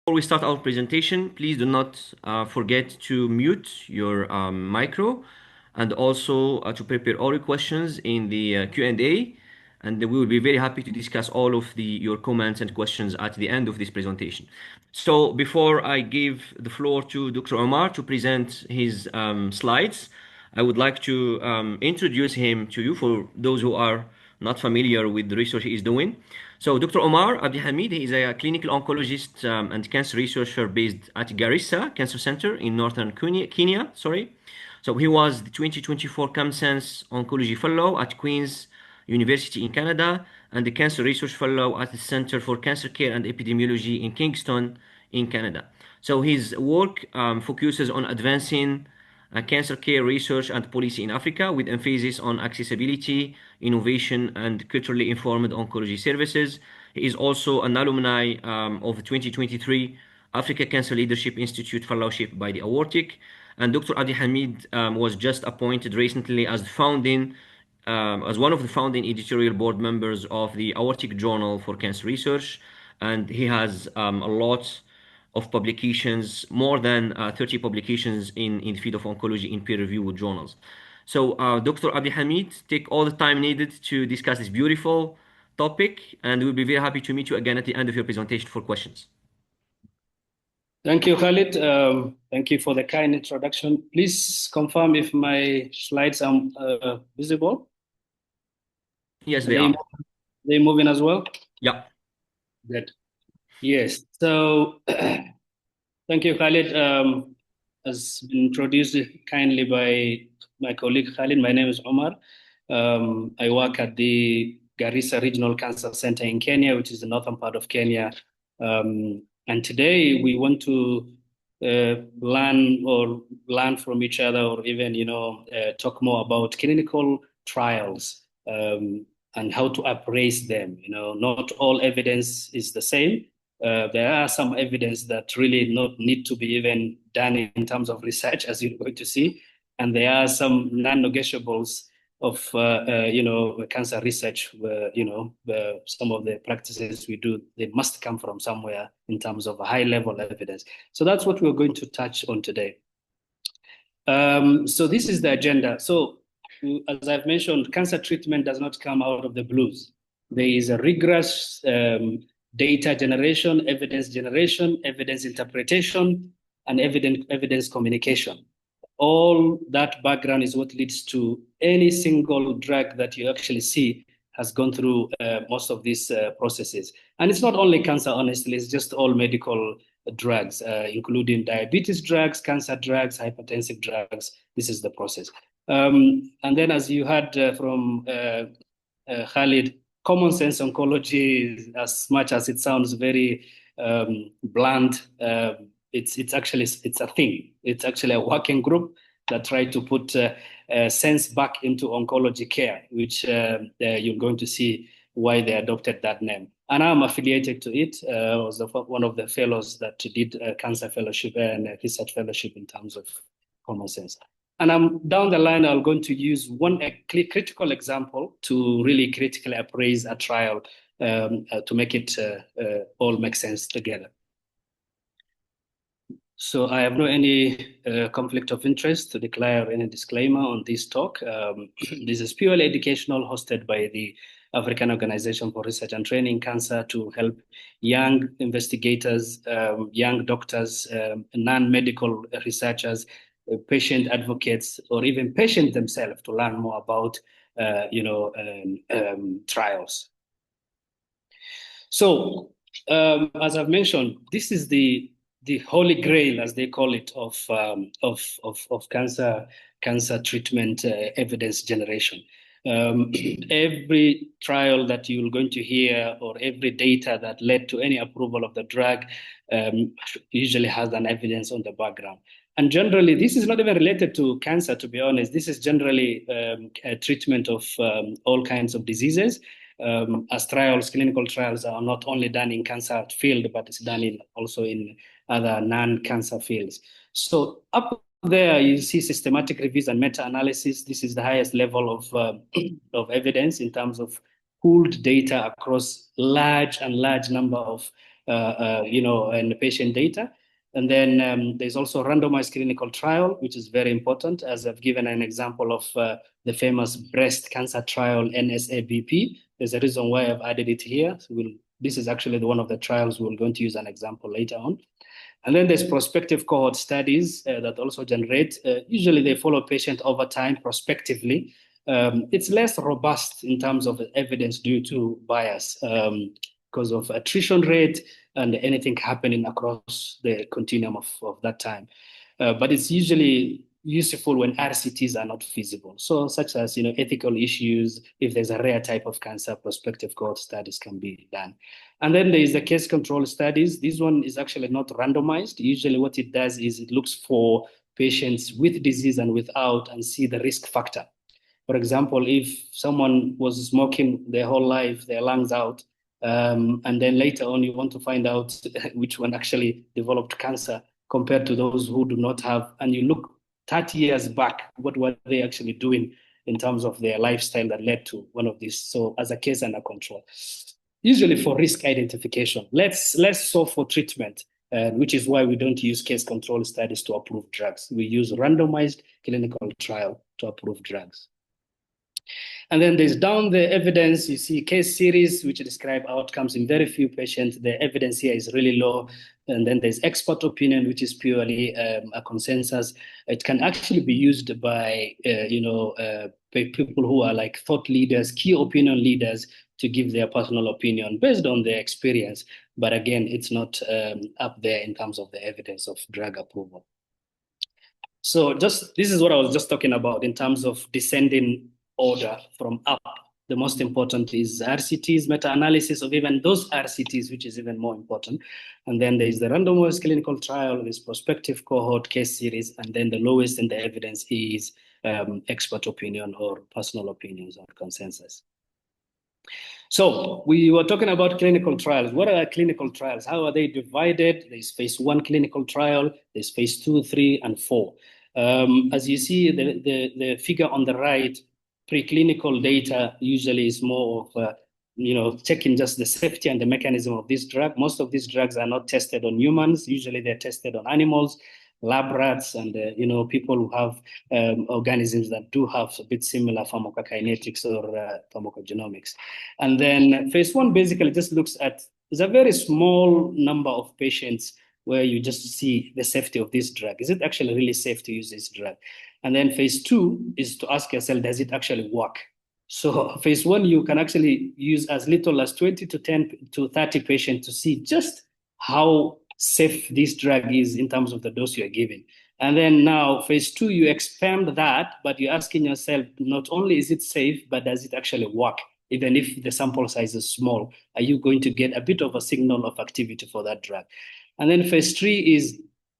Before we start our presentation, please do not forget to mute your micro and also to prepare all your questions in the Q&A, and we will be very happy to discuss all of your comments and questions at the end of this presentation. So before I give the floor to Dr. Omar to present his slides, I would like to introduce him to you for those who are not familiar with the research he is doing. So Dr. Omar Abdihamid, he is a clinical oncologist and cancer researcher based at Garissa Cancer Center in northern Kenya. So he was the 2024 CAMSense Oncology Fellow at Queen's University in Canada and the Cancer Research Fellow at the Center for Cancer Care and Epidemiology in Kingston in Canada. So his work focuses on advancing cancer care research and policy in Africa with emphasis on accessibility, innovation, and culturally informed oncology services. He is also an alumni of the 2023 Africa Cancer Leadership Institute Fellowship by the AORTIC. And Dr. Adi Hamid was just appointed recently as one of the founding editorial board members of the AORTIC Journal for Cancer Research, and he has a lot of publications, more than 30 publications in the field of oncology in peer-reviewed journals. So Dr. Abdi Hamid, take all the time needed to discuss this beautiful topic, and we'll be very happy to meet you again at the end of your presentation for questions. Thank you, Khalid. Thank you for the kind introduction. Please confirm if my slides are visible. Yes, they are. They moving as well? Yeah. Good. Yes. So thank you, Khalid. As been introduced kindly by my colleague Khalid, my name is Omar. I work at the Garissa Regional Cancer Center in Kenya, which is the northern part of Kenya. And today we want to learn from each other, or even talk more about clinical trials and how to appraise them. Not all evidence is the same. There are some evidence that really not need to be even done in terms of research, as you're going to see, and there are some non-negotiables of cancer research where some of the practices we do, they must come from somewhere in terms of high level evidence. So that's what we're going to touch on today. So this is the agenda. So as I've mentioned, cancer treatment does not come out of the blues. There is a rigorous data generation, evidence interpretation, and evidence communication. All that background is what leads to any single drug that you actually see has gone through most of these processes. And it's not only cancer, honestly, it's just all medical drugs, including diabetes drugs, cancer drugs, hypertensive drugs. This is the process. And then as you heard from Khalid, common sense oncology, as much as it sounds very blunt, it's actually a thing. It's actually a working group that try to put sense back into oncology care, which you're going to see why they adopted that name. And I'm affiliated to it. I was one of the fellows that did a cancer fellowship and a research fellowship in terms of common sense. And I'm down the line, I'm going to use one critical example to really critically appraise a trial to make it all make sense together. So I have no any conflict of interest to declare any disclaimer on this talk. This is purely educational, hosted by the African Organization for Research and Training in Cancer to help young investigators, young doctors, non-medical researchers, patient advocates, or even patients themselves to learn more about trials. So as I've mentioned, this is the holy grail, as they call it, of cancer treatment evidence generation. Every trial that you're going to hear, or every data that led to any approval of the drug, usually has an evidence on the background. And generally, this is not even related to cancer, to be honest. This is generally a treatment of all kinds of diseases. As clinical trials are not only done in cancer field, but it's done also in other non-cancer fields. So up there, you see systematic reviews and meta-analysis. This is the highest level of evidence in terms of pooled data across large number of and patient data. And then there's also randomized clinical trial, which is very important, as I've given an example of the famous breast cancer trial, NSABP. There's a reason why I've added it here. So this is actually one of the trials we're going to use an example later on. And then there's prospective cohort studies that also generate. Usually they follow patient over time prospectively. It's less robust in terms of evidence due to bias because of attrition rate and anything happening across the continuum of that time. But it's usually useful when RCTs are not feasible. So such as, ethical issues, if there's a rare type of cancer, prospective cohort studies can be done. And then there is the case control studies. This one is actually not randomized. Usually what it does is it looks for patients with disease and without and see the risk factor. For example, if someone was smoking their whole life, their lungs out, and then later on you want to find out which one actually developed cancer compared to those who do not have, and you look 30 years back, what were they actually doing in terms of their lifestyle that led to one of these? So as a case and a control. Usually for risk identification, less so for treatment, which is why we don't use case control studies to approve drugs. We use randomized clinical trial to approve drugs. And then there's down the evidence, you see case series, which describe outcomes in very few patients. The evidence here is really low. And then there's expert opinion, which is purely a consensus. It can actually be used by, people who are like thought leaders, key opinion leaders, to give their personal opinion based on their experience. But again, it's not up there in terms of the evidence of drug approval. So this is what I was just talking about in terms of descending order from up. The most important is RCTs, meta-analysis of even those RCTs, which is even more important. And then there's the randomized clinical trial, there's prospective cohort case series, and then the lowest in the evidence is expert opinion or personal opinions or consensus. So we were talking about clinical trials. What are clinical trials? How are they divided? There's phase 1 clinical trial, there's phase 2, 3, and 4. As you see, the figure on the right, preclinical data usually is more of checking just the safety and the mechanism of this drug. Most of these drugs are not tested on humans. Usually they're tested on animals, lab rats, and people who have organisms that do have a bit similar pharmacokinetics or pharmacogenomics. And then phase 1 basically just looks at, it's a very small number of patients where you just see the safety of this drug. Is it actually really safe to use this drug? And then phase 2 is to ask yourself, does it actually work? So phase 1, you can actually use as little as 20 to 10 to 30 patients to see just how safe this drug is in terms of the dose you're giving. And then now phase 2, you expand that, but you're asking yourself, not only is it safe, but does it actually work? Even if the sample size is small, are you going to get a bit of a signal of activity for that drug? And then phase 3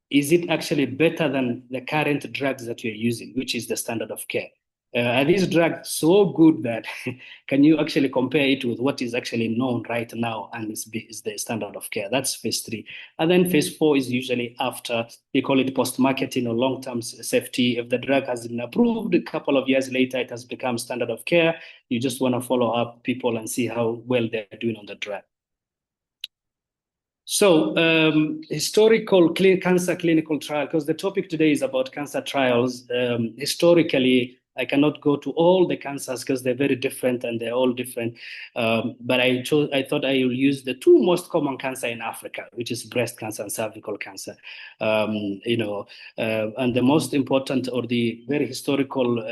is it actually better than the current drugs that you're using, which is the standard of care? Are these drugs so good that can you actually compare it with what is actually known right now and is the standard of care? That's phase 3. And then phase 4 is usually after, they call it post-marketing or long-term safety. If the drug has been approved, a couple of years later, it has become standard of care. You just want to follow up people and see how well they're doing on the drug. So historical cancer clinical trial, because the topic today is about cancer trials. Historically, I cannot go to all the cancers because they're very different and they're all different. But I thought I will use the two most common cancer in Africa, which is breast cancer and cervical cancer. And the most important or the very historical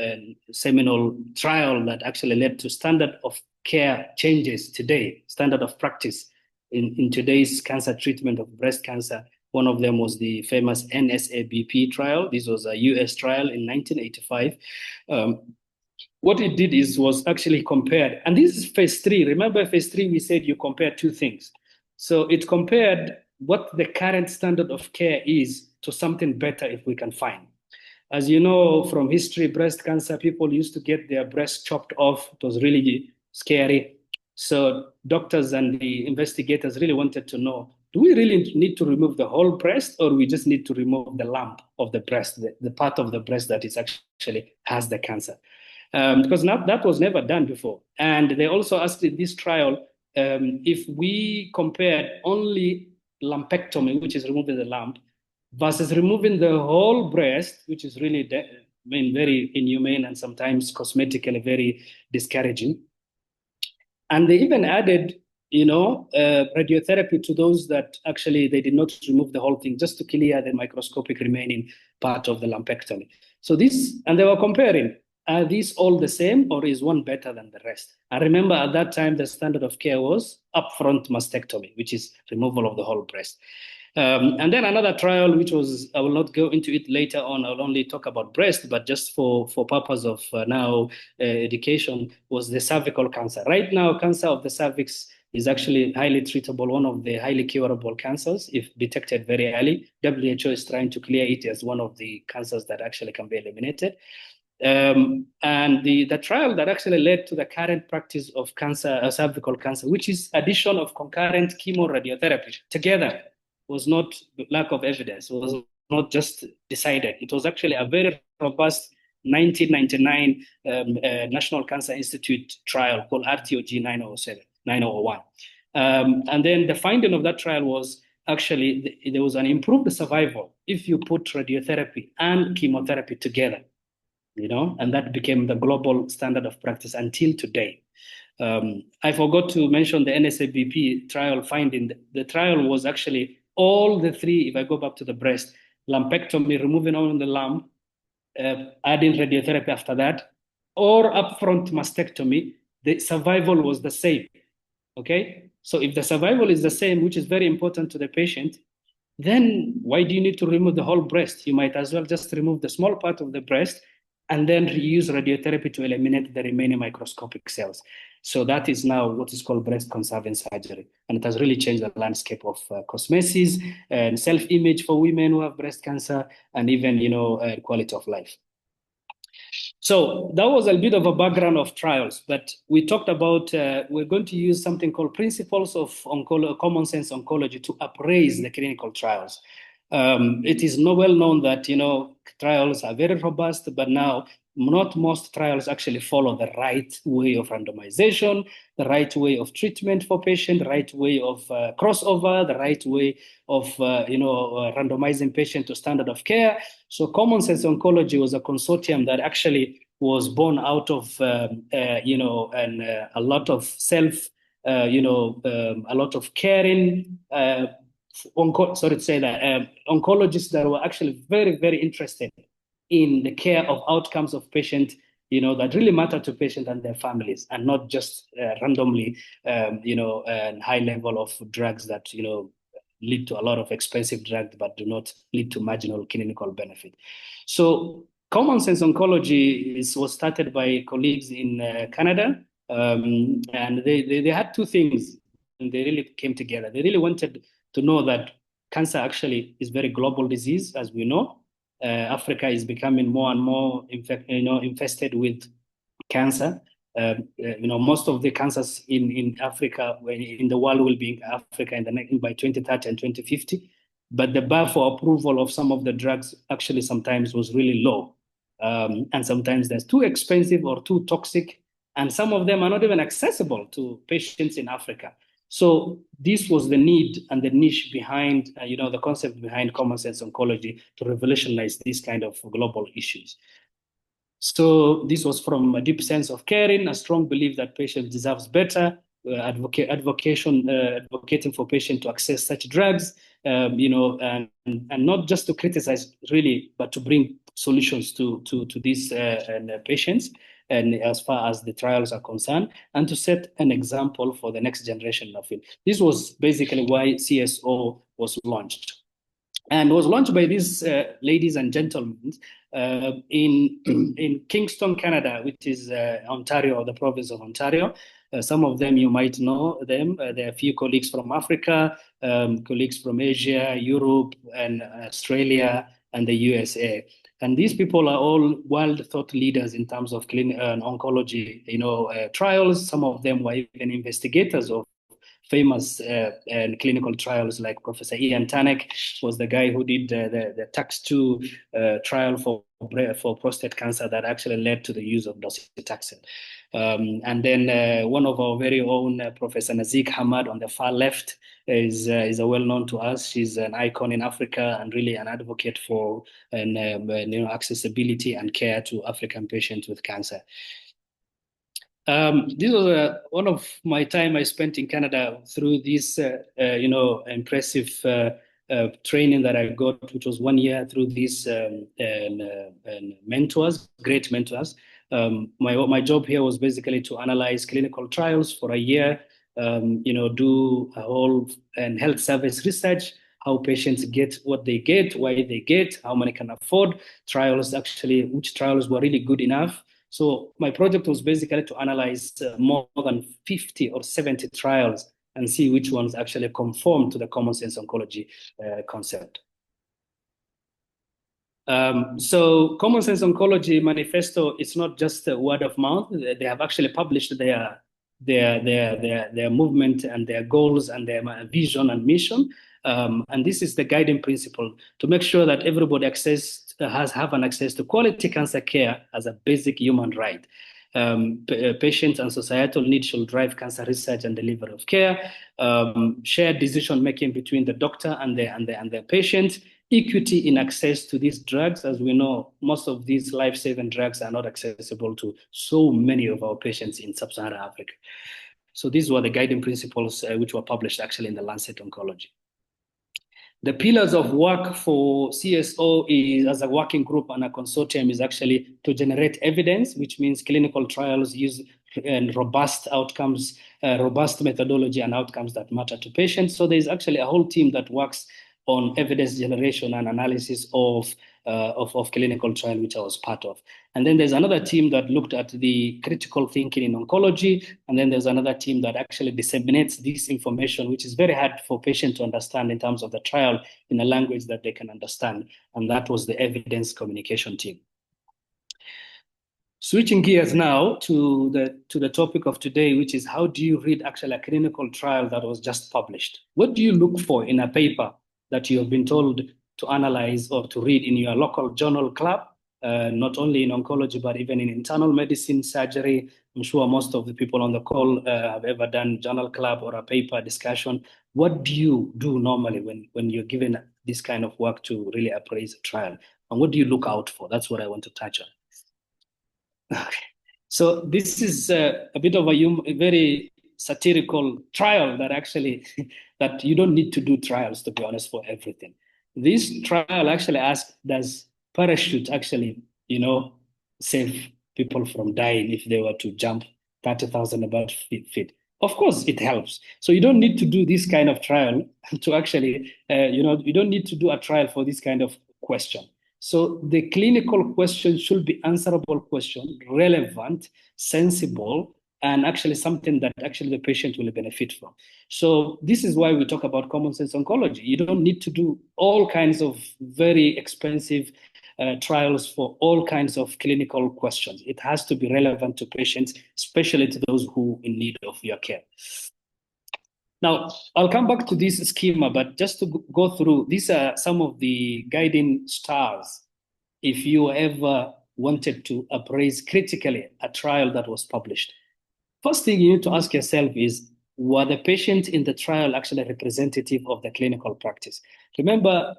seminal trial that actually led to standard of care changes today, standard of practice in today's cancer treatment of breast cancer. One of them was the famous NSABP trial. This was a US trial in 1985. What it did was actually compared, and this is phase 3. Remember phase 3, we said you compare two things. So it compared what the current standard of care is to something better if we can find. As you know from history, breast cancer, people used to get their breast chopped off. It was really scary. So doctors and the investigators really wanted to know, do we really need to remove the whole breast, or we just need to remove the lump of the breast, the part of the breast that is actually has the cancer? Because that was never done before. And they also asked in this trial, if we compared only lumpectomy, which is removing the lump, versus removing the whole breast, which is really, very inhumane and sometimes cosmetically very discouraging. And they even added, radiotherapy to those that actually they did not remove the whole thing, just to clear the microscopic remaining part of the lumpectomy. So and they were comparing, are these all the same or is one better than the rest? I remember at that time, the standard of care was upfront mastectomy, which is removal of the whole breast. And then another trial, which was, I will not go into it later on, I'll only talk about breast, but just for purpose of education, was the cervical cancer. Right now, cancer of the cervix is actually highly treatable, one of the highly curable cancers if detected very early. WHO is trying to clear it as one of the cancers that actually can be eliminated. And the trial that actually led to the current practice of cervical cancer, which is addition of concurrent chemoradiotherapy together, was not lack of evidence, was not just decided. It was actually a very robust 1999 National Cancer Institute trial called RTOG 901. And then the finding of that trial was actually there was an improved survival if you put radiotherapy and chemotherapy together, and that became the global standard of practice until today. I forgot to mention the NSABP trial finding. The trial was actually all the three, if I go back to the breast, lumpectomy, removing all the lump, adding radiotherapy after that, or upfront mastectomy, the survival was the same. Okay? So if the survival is the same, which is very important to the patient, then why do you need to remove the whole breast? You might as well just remove the small part of the breast and then use radiotherapy to eliminate the remaining microscopic cells. So that is now what is called breast conserving surgery. And it has really changed the landscape of cosmesis and self-image for women who have breast cancer, and even, quality of life. So that was a bit of a background of trials, but we talked about, we're going to use something called principles of common sense oncology to appraise the clinical trials. It is well known that, trials are very robust, but now not most trials actually follow the right way of randomization, the right way of treatment for patient, the right way of crossover, the right way of randomizing patient to standard of care. So Common Sense Oncology was a consortium that actually was born out of a lot of a lot of caring. Oncologists that were actually very, very interested in the care of outcomes of patients, that really matter to patients and their families, and not just randomly, high level of drugs that, lead to a lot of expensive drugs, but do not lead to marginal clinical benefit. So Common Sense Oncology was started by colleagues in Canada, and they had two things, and they really came together. They really wanted to know that cancer actually is very global disease, as we know. Africa is becoming more and more infested with cancer. Most of the cancers in Africa, in the world, will be in Africa by 2030 and 2050. But the bar for approval of some of the drugs actually sometimes was really low. And sometimes they're too expensive or too toxic. And some of them are not even accessible to patients in Africa. So this was the need and the niche behind, the concept behind Common Sense Oncology, to revolutionize these kind of global issues. So this was from a deep sense of caring, a strong belief that patient deserves better, advocating for patient to access such drugs, and not just to criticize really, but to bring solutions to these patients, and as far as the trials are concerned, and to set an example for the next generation of it. This was basically why CSO was launched. And was launched by these ladies and gentlemen in Kingston, Canada, which is Ontario, the province of Ontario. Some of them you might know them. There are a few colleagues from Africa, colleagues from Asia, Europe, and Australia, and the USA. And these people are all world thought leaders in terms of oncology, trials. Some of them were even investigators of famous clinical trials, like Professor Ian Tanek was the guy who did the TAX2 trial for prostate cancer that actually led to the use of docetaxel. And then one of our very own, Professor Nazik Hamad on the far left, is well known to us. She's an icon in Africa and really an advocate for accessibility and care to African patients with cancer. This was one of my time I spent in Canada through this, impressive training that I got, which was 1 year through these mentors, great mentors. My job here was basically to analyze clinical trials for a year, do a whole health service research, how patients get what they get, why they get, how many can afford trials, actually, which trials were really good enough. So my project was basically to analyze more than 50 or 70 trials and see which ones actually conform to the common sense oncology concept. So Common Sense Oncology Manifesto, it's not just a word of mouth. They have actually published their movement and their goals and their vision and mission. And this is the guiding principle to make sure that everybody have an access to quality cancer care as a basic human right. Patients and societal needs should drive cancer research and delivery of care. Shared decision making between the doctor and the patient. Equity in access to these drugs. As we know, most of these life-saving drugs are not accessible to so many of our patients in sub-Saharan Africa. So these were the guiding principles which were published actually in the Lancet Oncology. The pillars of work for CSO is, as a working group and a consortium, is actually to generate evidence, which means clinical trials use robust outcomes, robust methodology and outcomes that matter to patients. So there's actually a whole team that works on evidence generation and analysis of clinical trial, which I was part of. And then there's another team that looked at the critical thinking in oncology. And then there's another team that actually disseminates this information, which is very hard for patients to understand in terms of the trial in a language that they can understand. And that was the evidence communication team. Switching gears now to the topic of today, which is how do you read actually a clinical trial that was just published? What do you look for in a paper that you have been told to analyze or to read in your local journal club, not only in oncology, but even in internal medicine, surgery? I'm sure most of the people on the call have ever done journal club or a paper discussion. What do you do normally when you're given this kind of work to really appraise a trial? And what do you look out for? That's what I want to touch on. Okay. So this is a bit of a very satirical trial that actually, that you don't need to do trials, to be honest, for everything. This trial actually asks, does parachute actually, save people from dying if they were to jump 30,000 above feet? Of course, it helps. So you don't need to do this kind of trial to actually, you don't need to do a trial for this kind of question. So the clinical question should be answerable question, relevant, sensible, and actually something that actually the patient will benefit from. So this is why we talk about common sense oncology. You don't need to do all kinds of very expensive trials for all kinds of clinical questions. It has to be relevant to patients, especially to those who in need of your care. Now, I'll come back to this schema, but just to go through, these are some of the guiding stars if you ever wanted to appraise critically a trial that was published. First thing you need to ask yourself is, were the patients in the trial actually representative of the clinical practice? Remember,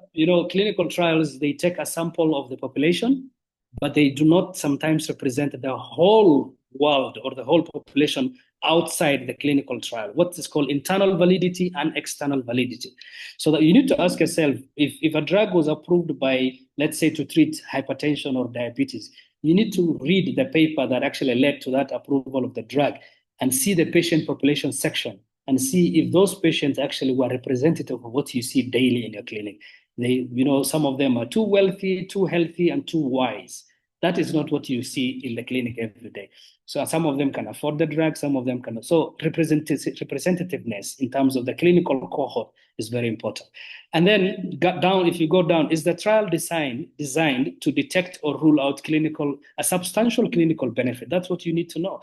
clinical trials, they take a sample of the population, but they do not sometimes represent the whole world or the whole population outside the clinical trial, what is called internal validity and external validity. So that you need to ask yourself, if a drug was approved by, let's say, to treat hypertension or diabetes, you need to read the paper that actually led to that approval of the drug and see the patient population section and see if those patients actually were representative of what you see daily in your clinic. They, some of them are too wealthy, too healthy, and too wise. That is not what you see in the clinic every day. So some of them can afford the drug, some of them cannot. So representativeness in terms of the clinical cohort is very important. And then if you go down, is the trial designed to detect or rule out a substantial clinical benefit? That's what you need to know,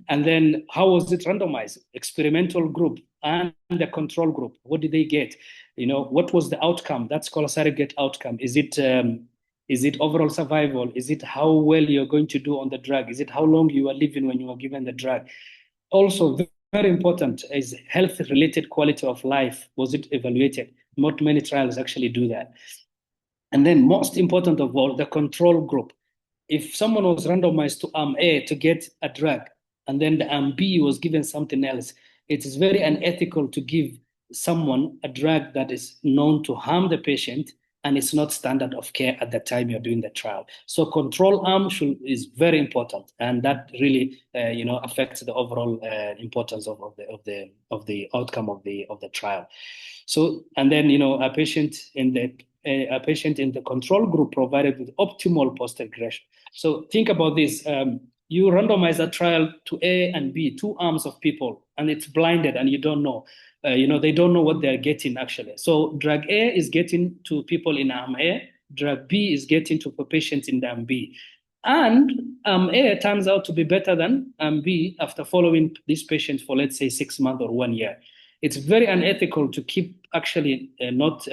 And then how was it randomized? Experimental group, and the control group. What did they get? What was the outcome? That's called a surrogate outcome. Is it overall survival? Is it how well you're going to do on the drug? Is it how long you are living when you are given the drug? Also, very important is health-related quality of life. Was it evaluated? Not many trials actually do that. And then most important of all, the control group. If someone was randomized to arm A to get a drug, and then the arm B was given something else, it is very unethical to give someone a drug that is known to harm the patient and it's not standard of care at the time you're doing the trial. So control arm is very important, and that really affects the overall importance of the outcome of the trial. So, and then a patient in the control group provided with optimal post-regression. So think about this. You randomize a trial to A and B, two arms of people, and it's blinded and you don't know. They don't know what they're getting actually. So drug A is getting to people in arm A, drug B is getting to patients in arm B. And A turns out to be better than B after following these patients for, let's say, 6 months or 1 year. It's very unethical to keep actually not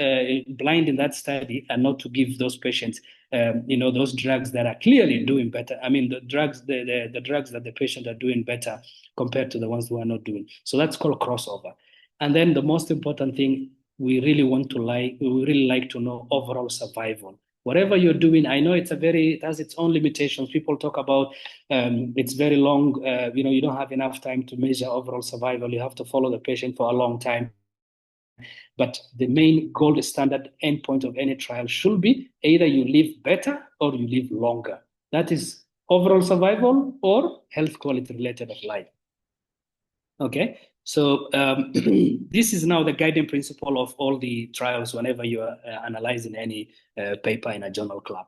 blind in that study and not to give those patients, those drugs that are clearly doing better. I mean, the drugs that the patient are doing better compared to the ones who are not doing. So that's called crossover. And then the most important thing we really like to know overall survival. Whatever you're doing, I know it has its own limitations. People talk about it's very long. You don't have enough time to measure overall survival. You have to follow the patient for a long time. But the main gold standard endpoint of any trial should be either you live better or you live longer. That is overall survival or health quality related of life. Okay, so this is now the guiding principle of all the trials whenever you are analyzing any paper in a journal club.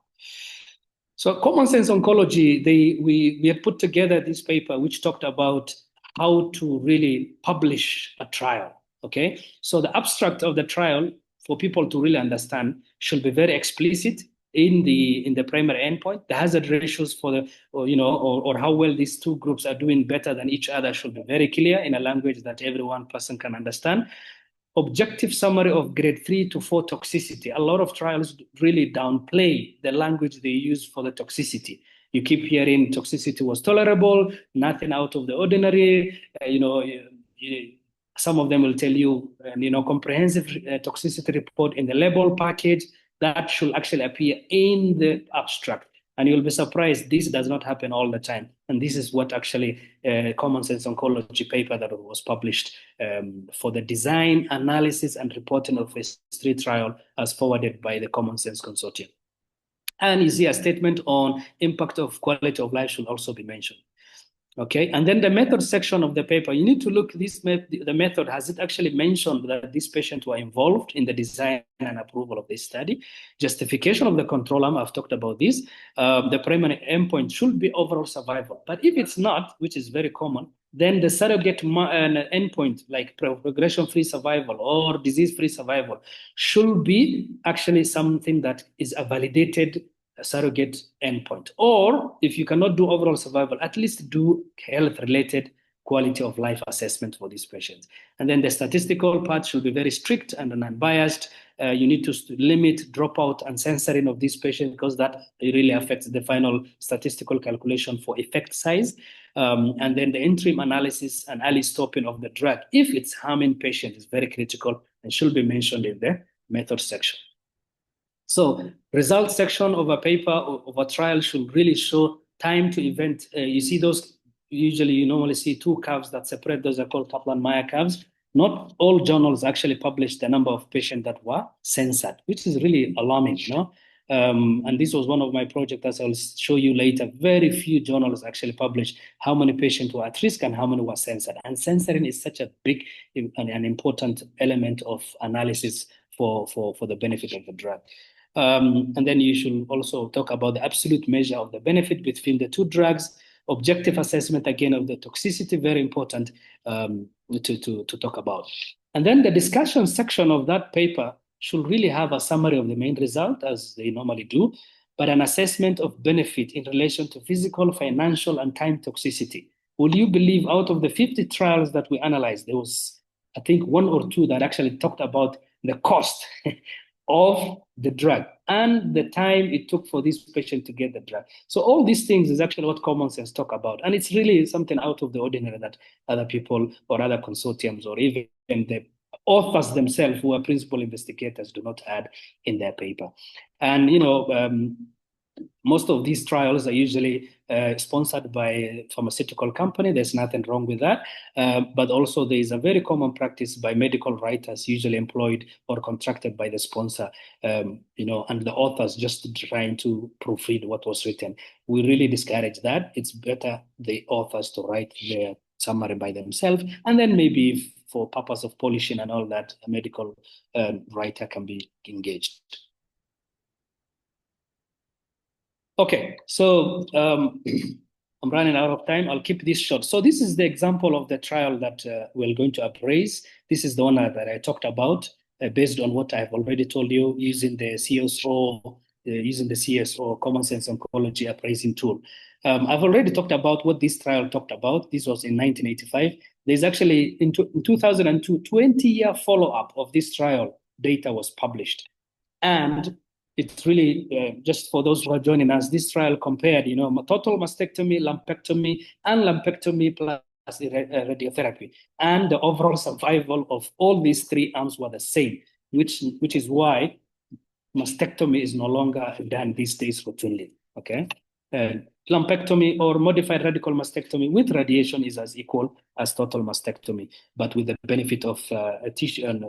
So Common Sense Oncology, we have put together this paper which talked about how to really publish a trial. Okay, so the abstract of the trial for people to really understand should be very explicit in the primary endpoint. The hazard ratios for the or how well these two groups are doing better than each other should be very clear in a language that every one person can understand. Objective summary of grade 3 to 4 toxicity. A lot of trials really downplay the language they use for the toxicity. You keep hearing toxicity was tolerable, nothing out of the ordinary. Some of them will tell you, comprehensive toxicity report in the label package. That should actually appear in the abstract. And you'll be surprised, this does not happen all the time. And this is what actually Common Sense Oncology paper that was published for the design, analysis, and reporting of phase 3 trial as forwarded by the Common Sense Consortium. And you see a statement on impact of quality of life should also be mentioned. Okay, and then the method section of the paper, you need to look the method, has it actually mentioned that these patients were involved in the design and approval of this study? Justification of the control arm, I've talked about this. The primary endpoint should be overall survival. But if it's not, which is very common, then the surrogate endpoint like progression-free survival or disease-free survival should be actually something that is a validated surrogate endpoint. Or if you cannot do overall survival, at least do health-related quality of life assessment for these patients. And then the statistical part should be very strict and unbiased. You need to limit dropout and censoring of these patients because that really affects the final statistical calculation for effect size. And then the interim analysis and early stopping of the drug, if it's harming patients, is very critical and should be mentioned in the method section. So results section of a paper of a trial should really show time to event. You see those, usually you normally see two curves that separate. Those are called Kaplan-Meier curves. Not all journals actually publish the number of patients that were censored, which is really alarming, and this was one of my projects, as I'll show you later. Very few journals actually publish how many patients were at risk and how many were censored. And censoring is such a big and important element of analysis for the benefit of the drug. And then you should also talk about the absolute measure of the benefit between the two drugs. Objective assessment, again, of the toxicity, very important to talk about. And then the discussion section of that paper should really have a summary of the main result, as they normally do, but an assessment of benefit in relation to physical, financial, and time toxicity. Will you believe out of the 50 trials that we analyzed, there was I think one or two that actually talked about the cost of the drug and the time it took for this patient to get the drug. So all these things is actually what common sense talk about. And it's really something out of the ordinary that other people or other consortiums or even the authors themselves who are principal investigators do not add in their paper. And, most of these trials are usually sponsored by a pharmaceutical company. There's nothing wrong with that. But also there is a very common practice by medical writers, usually employed or contracted by the sponsor, and the authors just trying to proofread what was written. We really discourage that. It's better the authors to write their summary by themselves, and then maybe for purpose of polishing and all that, a medical writer can be engaged. Okay, so I'm running out of time. I'll keep this short. So this is the example of the trial that we're going to appraise. This is the one that I talked about based on what I've already told you using the CSO Common Sense Oncology appraising tool. I've already talked about what this trial talked about. This was in 1985. There's actually, in 2002, 20-year follow-up of this trial data was published. And it's really, just for those who are joining us, this trial compared, total mastectomy, lumpectomy, and lumpectomy plus radiotherapy. And the overall survival of all these three arms were the same, which is why mastectomy is no longer done these days routinely, okay? Lumpectomy or modified radical mastectomy with radiation is as equal as total mastectomy, but with the benefit of tissue and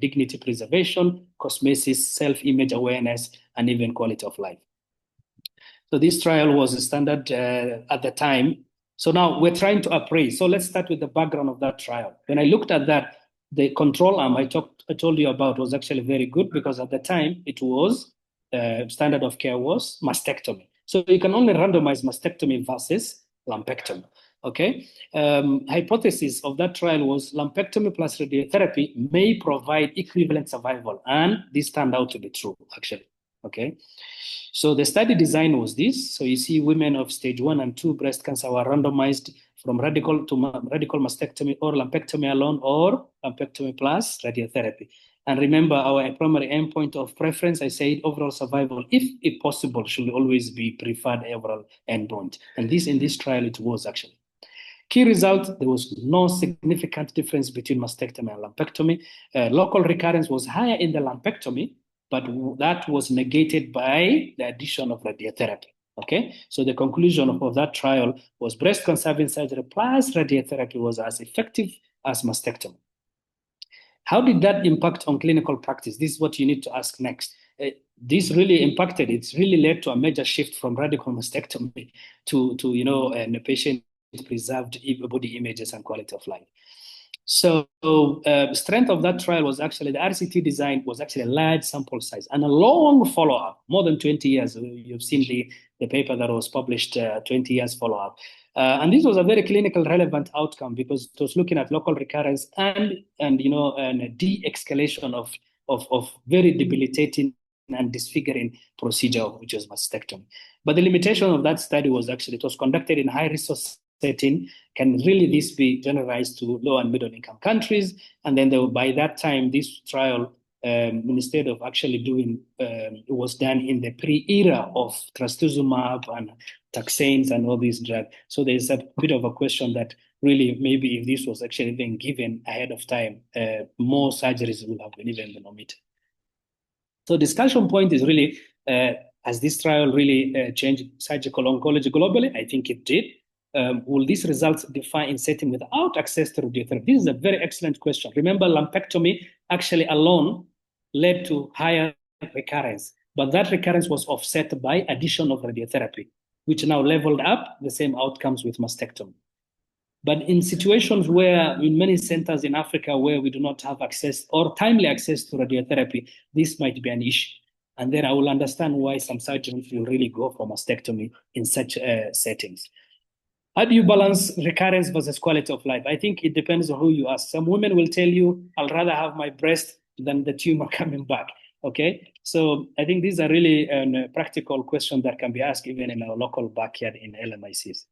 dignity preservation, cosmesis, self-image awareness, and even quality of life. So this trial was a standard at the time. So now we're trying to appraise. So let's start with the background of that trial. When I looked at that, the control arm I told you about was actually very good because at the time it was standard of care was mastectomy. So you can only randomize mastectomy versus lumpectomy. Okay. Hypothesis of that trial was lumpectomy plus radiotherapy may provide equivalent survival, and this turned out to be true actually. Okay. So the study design was this. So you see women of stage 1 and 2 breast cancer were randomized from radical mastectomy or lumpectomy alone or lumpectomy plus radiotherapy. And remember our primary endpoint of preference, I said overall survival, if possible, should always be preferred overall endpoint. And in this trial, it was actually. Key result, there was no significant difference between mastectomy and lumpectomy. Local recurrence was higher in the lumpectomy, but that was negated by the addition of radiotherapy. Okay, so the conclusion of that trial was breast conserving surgery plus radiotherapy was as effective as mastectomy. How did that impact on clinical practice? This is what you need to ask next. This really impacted, it's really led to a major shift from radical mastectomy to and the patient preserved body images and quality of life. So strength of that trial was actually the RCT design was actually a large sample size and a long follow-up, more than 20 years. You've seen the paper that was published, 20 years follow-up. And this was a very clinical relevant outcome because it was looking at local recurrence and de-escalation of very debilitating and disfiguring procedure, which was mastectomy. But the limitation of that study was actually it was conducted in high resource setting. Can really this be generalized to low and middle income countries? And then by that time, this trial, instead of actually doing, it was done in the pre-era of trastuzumab and taxanes and all these drugs. So there's a bit of a question that really maybe if this was actually being given ahead of time, more surgeries would have been even been omitted. So discussion point is really, has this trial really changed surgical oncology globally? I think it did. Will these results differ in setting without access to radiotherapy? This is a very excellent question. Remember, lumpectomy actually alone led to higher recurrence, but that recurrence was offset by addition of radiotherapy, which now leveled up the same outcomes with mastectomy. But in situations where, in many centers in Africa where we do not have access or timely access to radiotherapy, this might be an issue. And then I will understand why some surgeons will really go for mastectomy in such settings. How do you balance recurrence versus quality of life? I think it depends on who you ask. Some women will tell you, I'll rather have my breast than the tumor coming back. Okay, so I think these are really practical questions that can be asked even in our local backyard in LMICs.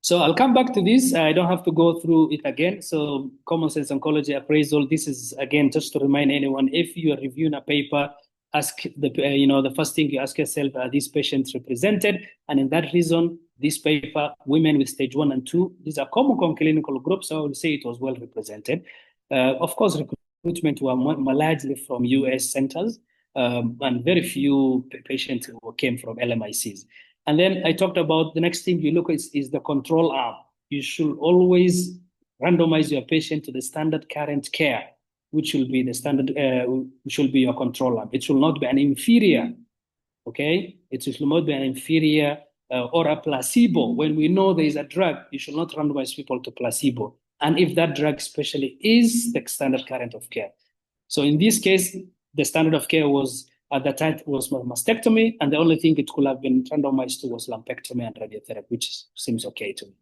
So I'll come back to this. I don't have to go through it again. So common sense oncology appraisal. This is again just to remind anyone: if you are reviewing a paper, ask the first thing you ask yourself: are these patients represented? And in that reason, this paper, women with stage 1 and 2, these are common clinical groups. So I would say it was well represented. Of course, recruitment were largely from US centers, and very few patients who came from LMICs. And then I talked about the next thing you look at is the control arm. You should always randomize your patient to the standard current care, which will be the standard, which will be your control arm. It should not be an inferior, okay? It should not be an inferior or a placebo. When we know there is a drug, you should not randomize people to placebo. And if that drug especially is the standard current of care. So in this case, the standard of care was at the time was mastectomy, and the only thing it could have been randomized to was lumpectomy and radiotherapy, which seems okay to me.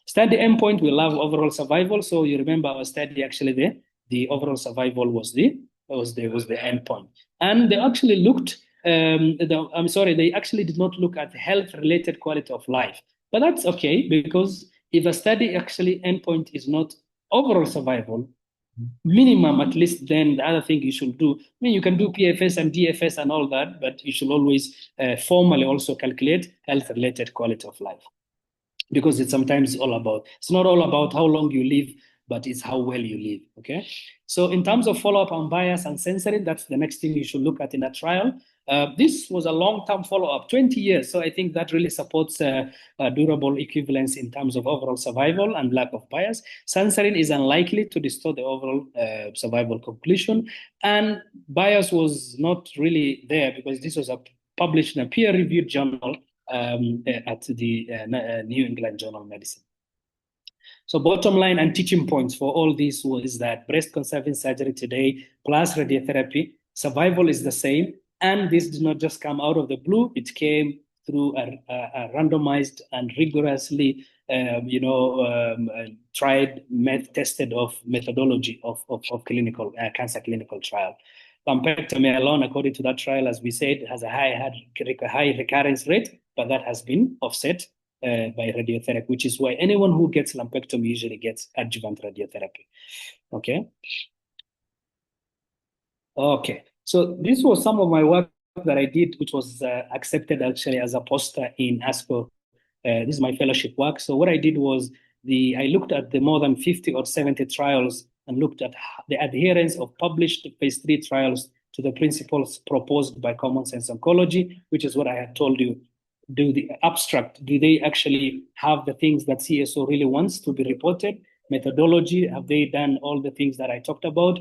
Study endpoint, we love overall survival. So you remember our study actually the overall survival was the endpoint, and they actually looked. They actually did not look at health-related quality of life, but that's okay because if a study actually endpoint is not overall survival, minimum at least, then the other thing you should do, I mean, you can do PFS and DFS and all that, but you should always formally also calculate health-related quality of life, because it's sometimes it's not all about how long you live, but it's how well you live, okay? So in terms of follow-up on bias and censoring, that's the next thing you should look at in a trial. This was a long-term follow-up, 20 years. So I think that really supports durable equivalence in terms of overall survival and lack of bias. Censoring is unlikely to distort the overall survival conclusion. And bias was not really there because this was published in a peer-reviewed journal at the New England Journal of Medicine. So bottom line and teaching points for all this was that breast conserving surgery today plus radiotherapy, survival is the same. And this did not just come out of the blue. It came through a randomized and rigorously tried, tested of methodology of clinical cancer clinical trial. Lumpectomy alone, according to that trial, as we said, has a high recurrence rate, but that has been offset by radiotherapy, which is why anyone who gets lumpectomy usually gets adjuvant radiotherapy. Okay. Okay. So this was some of my work that I did, which was accepted actually as a poster in ASCO. This is my fellowship work. So what I did was I looked at the more than 50 or 70 trials and looked at the adherence of published phase 3 trials to the principles proposed by Common Sense Oncology, which is what I had told you. Do the abstract, do they actually have the things that CSO really wants to be reported? Methodology, have they done all the things that I talked about?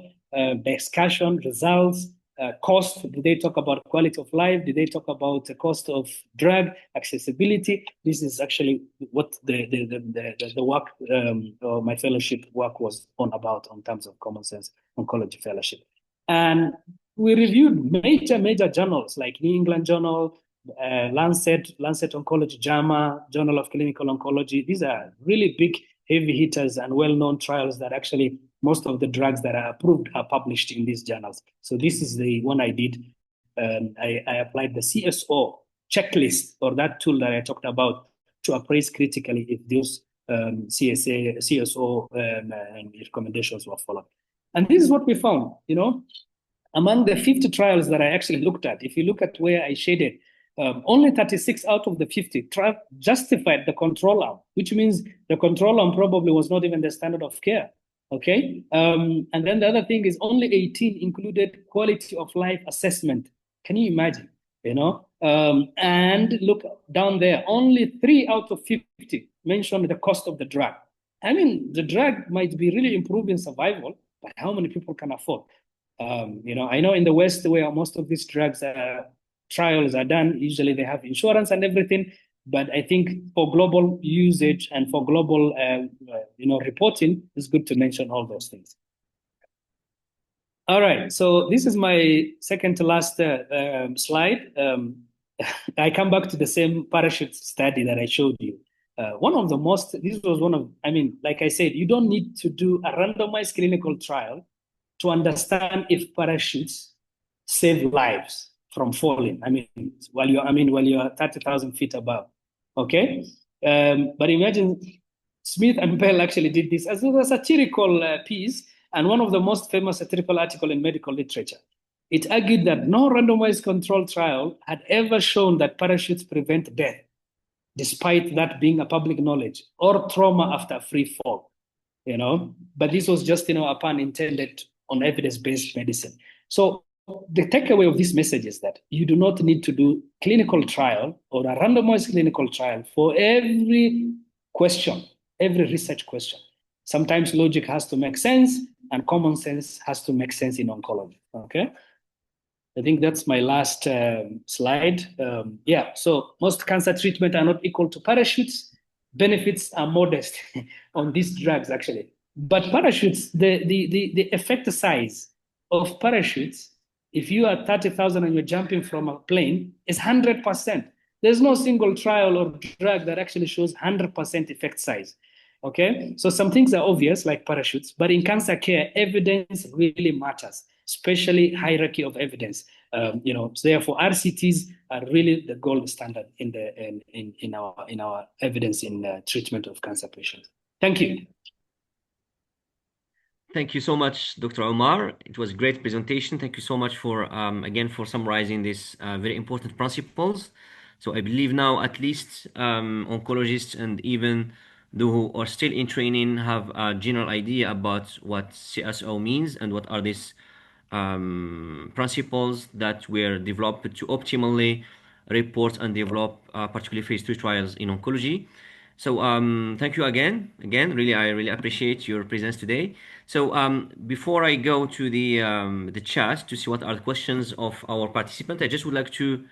Discussion, results, cost, do they talk about quality of life? Do they talk about the cost of drug, accessibility? This is actually what the work, or my fellowship work was on about in terms of Common Sense Oncology Fellowship. And we reviewed major journals like New England Journal, Lancet Oncology, JAMA, Journal of Clinical Oncology. These are really big, heavy hitters and well-known trials that actually most of the drugs that are approved are published in these journals. So this is the one I did. I applied the CSO checklist, or that tool that I talked about, to appraise critically if those CSO recommendations were followed. And this is what we found, among the 50 trials that I actually looked at, if you look at where I shaded, only 36 out of the 50 justified the control arm, which means the control arm probably was not even the standard of care. Okay. And then the other thing is only 18 included quality of life assessment. Can you imagine? And look down there, only 3 out of 50 mentioned the cost of the drug. I mean, the drug might be really improving survival, but how many people can afford? I know in the West where most of these drugs trials are done, usually they have insurance and everything. But I think for global usage and for global, reporting, it's good to mention all those things. All right, so this is my second to last slide. I come back to the same parachute study that I showed you. Like I said, you don't need to do a randomized clinical trial to understand if parachutes save lives from falling. While you're 30,000 feet above. Okay. But imagine Smith and Bell actually did this as a satirical piece and one of the most famous satirical articles in medical literature. It argued that no randomized control trial had ever shown that parachutes prevent death, despite that being a public knowledge, or trauma after free fall. But this was just a pun intended on evidence-based medicine. So the takeaway of this message is that you do not need to do clinical trial or a randomized clinical trial for every question, every research question. Sometimes logic has to make sense and common sense has to make sense in oncology. Okay. I think that's my last slide. So most cancer treatment are not equal to parachutes. Benefits are modest on these drugs, actually. But parachutes, the effect size of parachutes, if you are 30,000 and you're jumping from a plane, is 100%. There's no single trial or drug that actually shows 100% effect size. Okay, so some things are obvious like parachutes, but in cancer care, evidence really matters, especially hierarchy of evidence. So therefore, RCTs are really the gold standard in our evidence in treatment of cancer patients. Thank you. Thank you so much, Dr. Omar. It was a great presentation. Thank you so much for again for summarizing these very important principles. So I believe now at least oncologists and even those who are still in training have a general idea about what CSO means and what are these principles that were developed to optimally report and develop particularly phase 3 trials in oncology. So thank you again. Really, I really appreciate your presence today. So before I go to the chat to see what are the questions of our participants, I just would like to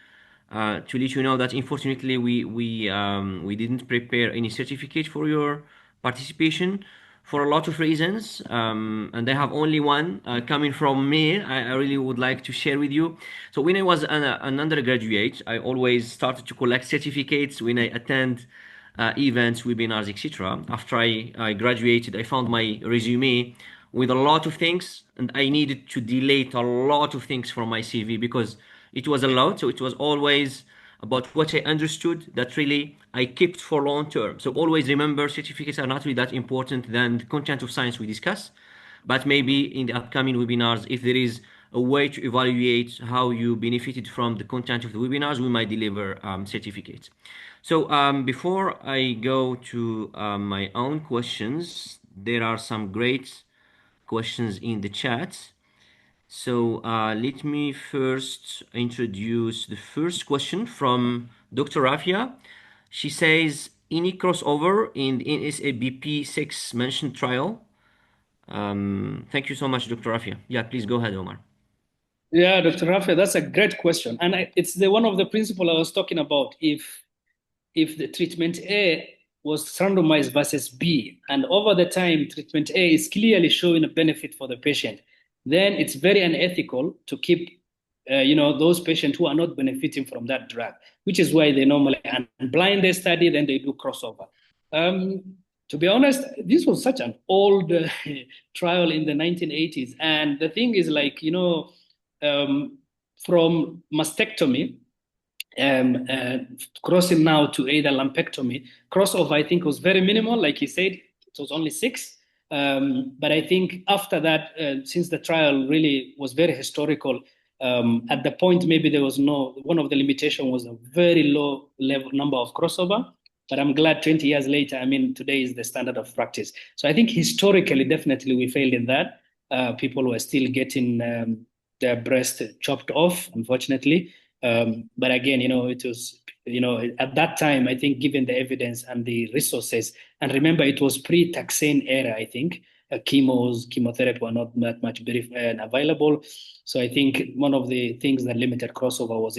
let you know that unfortunately we didn't prepare any certificate for your participation for a lot of reasons, and I have only one coming from me. I really would like to share with you. So when I was an undergraduate, I always started to collect certificates when I attend events, webinars, etc. After I graduated, I found my resume with a lot of things, and I needed to delete a lot of things from my CV because it was a lot. So it was always about what I understood that really I kept for long term. So always remember, certificates are not really that important than the content of science we discuss. But maybe in the upcoming webinars, if there is a way to evaluate how you benefited from the content of the webinars, we might deliver certificates. So before I go to my own questions, there are some great questions in the chat. So let me first introduce the first question from Dr. Rafia. She says, any crossover in the NSABP6 mentioned trial? Thank you so much, Dr. Rafia. Yeah, please go ahead, Omar. Yeah, Dr. Rafa, that's a great question. And it's one of the principles I was talking about. If the treatment A was randomized versus B, and over the time, treatment A is clearly showing a benefit for the patient, then it's very unethical to keep those patients who are not benefiting from that drug, which is why they normally unblind their study, then they do crossover. To be honest, this was such an old trial in the 1980s. And the thing is from mastectomy, crossing now to either lumpectomy, crossover, I think, was very minimal. Like he said, it was only 6. But I think after that, since the trial really was very historical, at the point maybe there was one of the limitations was a very low level number of crossover. But I'm glad 20 years later, I mean, today is the standard of practice. So I think historically, definitely we failed in that. People were still getting their breast chopped off, unfortunately. But again, it was, at that time, I think, given the evidence and the resources, and remember, it was pre-taxane era, I think. Chemotherapy were not that much available. So I think one of the things that limited crossover was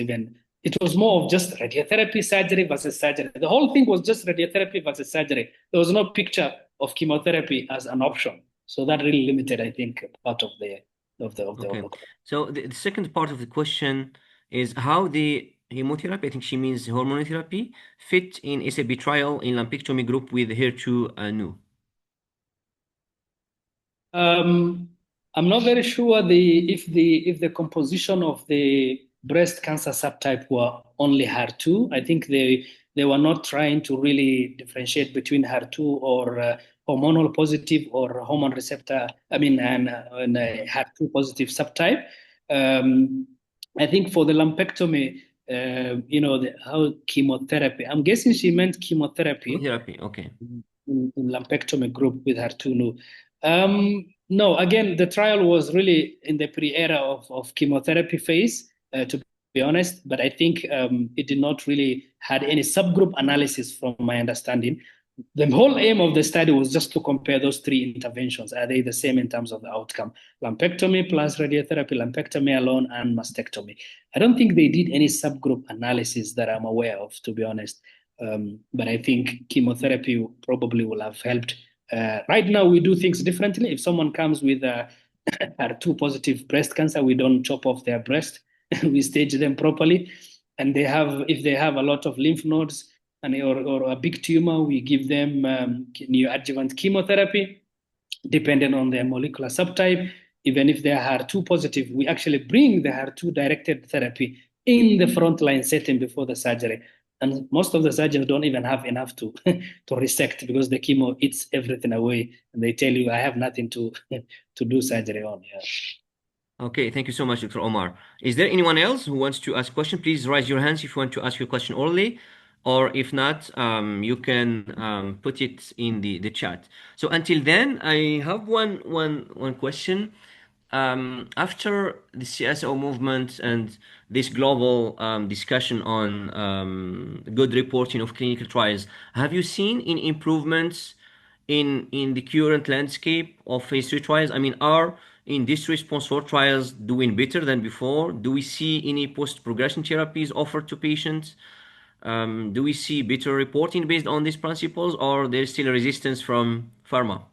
it was more of just radiotherapy, surgery versus surgery. The whole thing was just radiotherapy versus surgery. There was no picture of chemotherapy as an option. So that really limited, I think, part of the. Okay. So the second part of the question is how the chemotherapy, I think she means hormone therapy, fit in SAB trial in lumpectomy group with HER2 new. I'm not very sure if the composition of the breast cancer subtype were only HER2. I think they were not trying to really differentiate between HER2 or hormonal positive or hormone receptor, and HER2 positive subtype. Um, I think for the lumpectomy, how chemotherapy, I'm guessing she meant chemotherapy Chemotherapy. Okay. in lumpectomy group with Hartunu. No, again, the trial was really in the pre-era of chemotherapy phase, to be honest, but I think it did not really had any subgroup analysis from my understanding. The whole aim of the study was just to compare those three interventions. Are they the same in terms of the outcome? Lumpectomy plus radiotherapy, lumpectomy alone, and mastectomy. I don't think they did any subgroup analysis that I'm aware of, to be honest. But I think chemotherapy probably will have helped. Right now, we do things differently. If someone comes with HER2 positive breast cancer, we don't chop off their breast. We stage them properly. And if they have a lot of lymph nodes or a big tumor, we give them neoadjuvant chemotherapy depending on their molecular subtype. Even if they are HER2 positive, we actually bring the HER2 directed therapy in the frontline setting before the surgery. And most of the surgeons don't even have enough to to resect because the chemo eats everything away, and they tell you, "I have nothing to to do surgery on." Yeah. Okay, thank you so much, Dr. Omar. Is there anyone else who wants to ask a question? Please raise your hands if you want to ask your question orally, or if not, you can put it in the chat. So until then, I have one question. After the CSO movement and this global discussion on good reporting of clinical trials, have you seen any improvements in the current landscape of phase 3 trials? I mean, are industry-sponsored trials doing better than before? Do we see any post-progression therapies offered to patients? Do we see better reporting based on these principles, or there's still a resistance from pharma?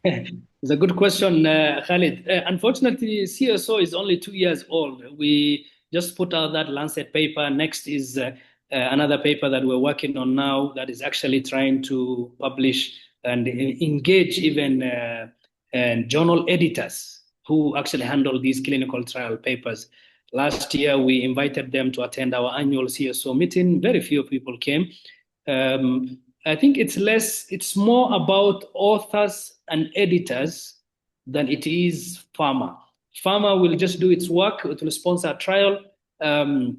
It's a good question, Khalid. Unfortunately, CSO is only 2 years old. We just put out that Lancet paper. Next is another paper that we're working on now that is actually trying to publish and engage even and journal editors who actually handle these clinical trial papers. Last year, we invited them to attend our annual CSO meeting. Very few people came. I think it's more about authors and editors than it is pharma. Pharma will just do its work, it will sponsor a trial. And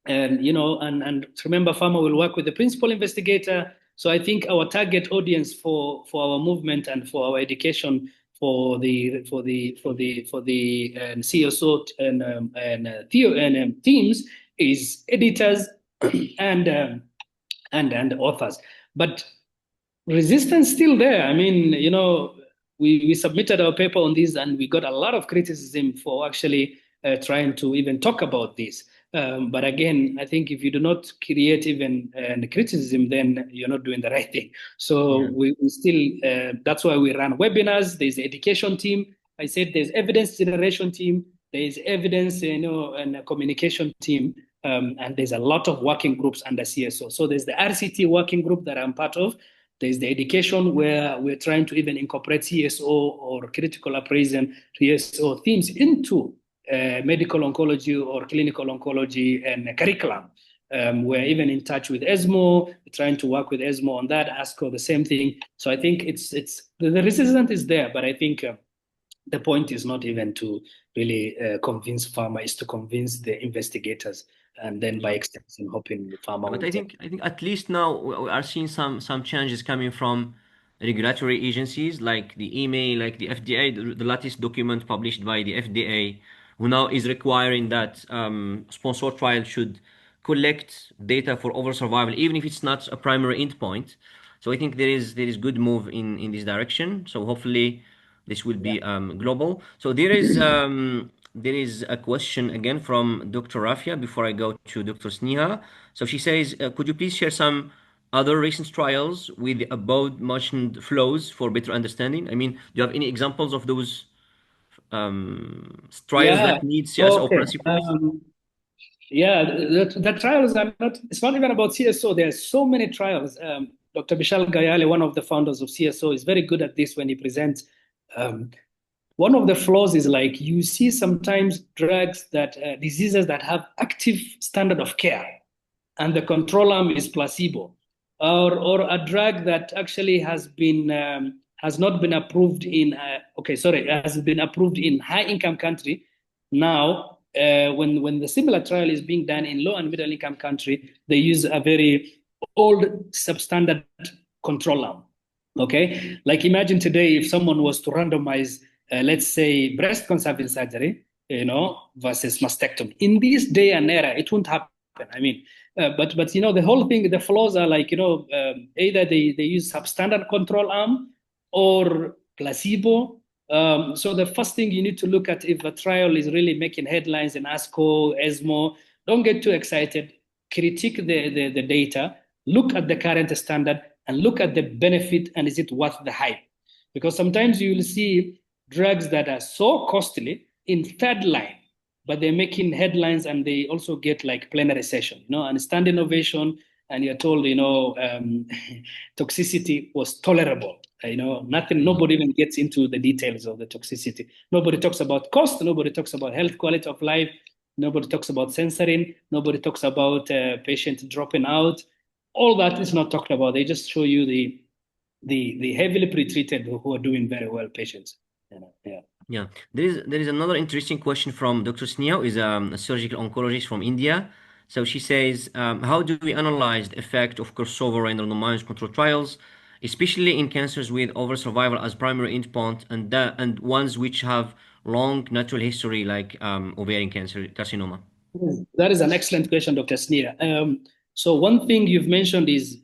remember, pharma will work with the principal investigator. So I think our target audience for our movement and for our education for the CSO and teams is editors and authors. But resistance still there. I mean, we submitted our paper on this and we got a lot of criticism for actually trying to even talk about this. But again, I think if you do not create even criticism, then you're not doing the right thing. So Yeah. we still, that's why we run webinars. There's the education team. I said there's evidence generation team. There's evidence, and a communication team. And there's a lot of working groups under CSO. So there's the RCT working group that I'm part of. There's the education where we're trying to even incorporate CSO or critical appraisal CSO themes into medical oncology or clinical oncology and curriculum. We're even in touch with ESMO, trying to work with ESMO on that, ASCO, the same thing. So I think it's the resistance is there, but I think the point is not even to really convince pharma, is to convince the investigators, and then by extension, hoping the pharma But will take. I think at least now we are seeing some changes coming from regulatory agencies like the EMA, like the FDA, the latest document published by the FDA, who now is requiring that sponsored trials should collect data for overall survival, even if it's not a primary endpoint. So I think there is good move in this direction. So hopefully this will Yeah. be global. So there is a question again from Dr. Rafia before I go to Dr. Sneha. So she says, could you please share some other recent trials with the above mentioned flows for better understanding? I mean, do you have any examples of those trials Yeah. that need CSO Okay. principles? Yeah, the trials are not, it's not even about CSO. There are so many trials. Dr. Bishal Gayale, one of the founders of CSO, is very good at this when he presents. Um, One of the flaws is like you see sometimes drugs that diseases that have active standard of care. and the control arm is placebo, or a drug that actually has not been approved in has been approved in high income country. Now, when the similar trial is being done in low and middle income country, they use a very old substandard control arm. Okay, like imagine today if someone was to randomize, let's say, breast conserving surgery, versus mastectomy. In this day and era, it won't happen. I mean, but the whole thing, the flaws are like, either they use substandard control arm or placebo. So the first thing you need to look at, if a trial is really making headlines in ASCO, ESMO, don't get too excited. Critique the data, look at the current standard, and look at the benefit, and is it worth the hype? Because sometimes you will see drugs that are so costly in third line, but they're making headlines, and they also get like plenary session, and standing ovation, and you're told, toxicity was tolerable. Nobody even gets into the details of the toxicity. Nobody talks about cost. Nobody talks about health, quality of life. Nobody talks about censoring. Nobody talks about patients dropping out. All that is not talked about. They just show you the heavily pretreated who are doing very well patients. Yeah. Yeah, there is another interesting question from Dr. Sneha, is a surgical oncologist from India. So she says, how do we analyze the effect of crossover and randomized control trials, especially in cancers with overall survival as primary endpoint, and ones which have long natural history like ovarian cancer, carcinoma? That is an excellent question, Dr. Sneha. So one thing you've mentioned is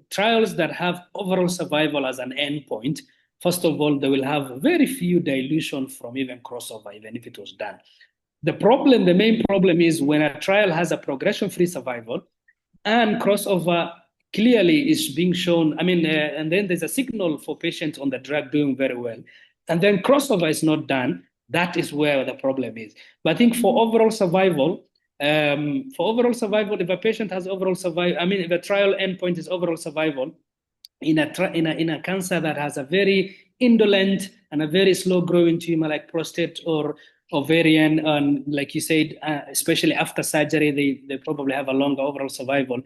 trials that have overall survival as an endpoint. First of all, they will have very few dilution from even crossover, even if it was done. The main problem is when a trial has a progression-free survival and crossover clearly is being shown. I mean, and then there's a signal for patients on the drug doing very well, and then crossover is not done. That is where the problem is. But I think for overall survival, if a patient has overall survival, I mean, if a trial endpoint is overall survival, in a cancer that has a very indolent and a very slow growing tumor like prostate or ovarian, and like you said, especially after surgery, they probably have a longer overall survival.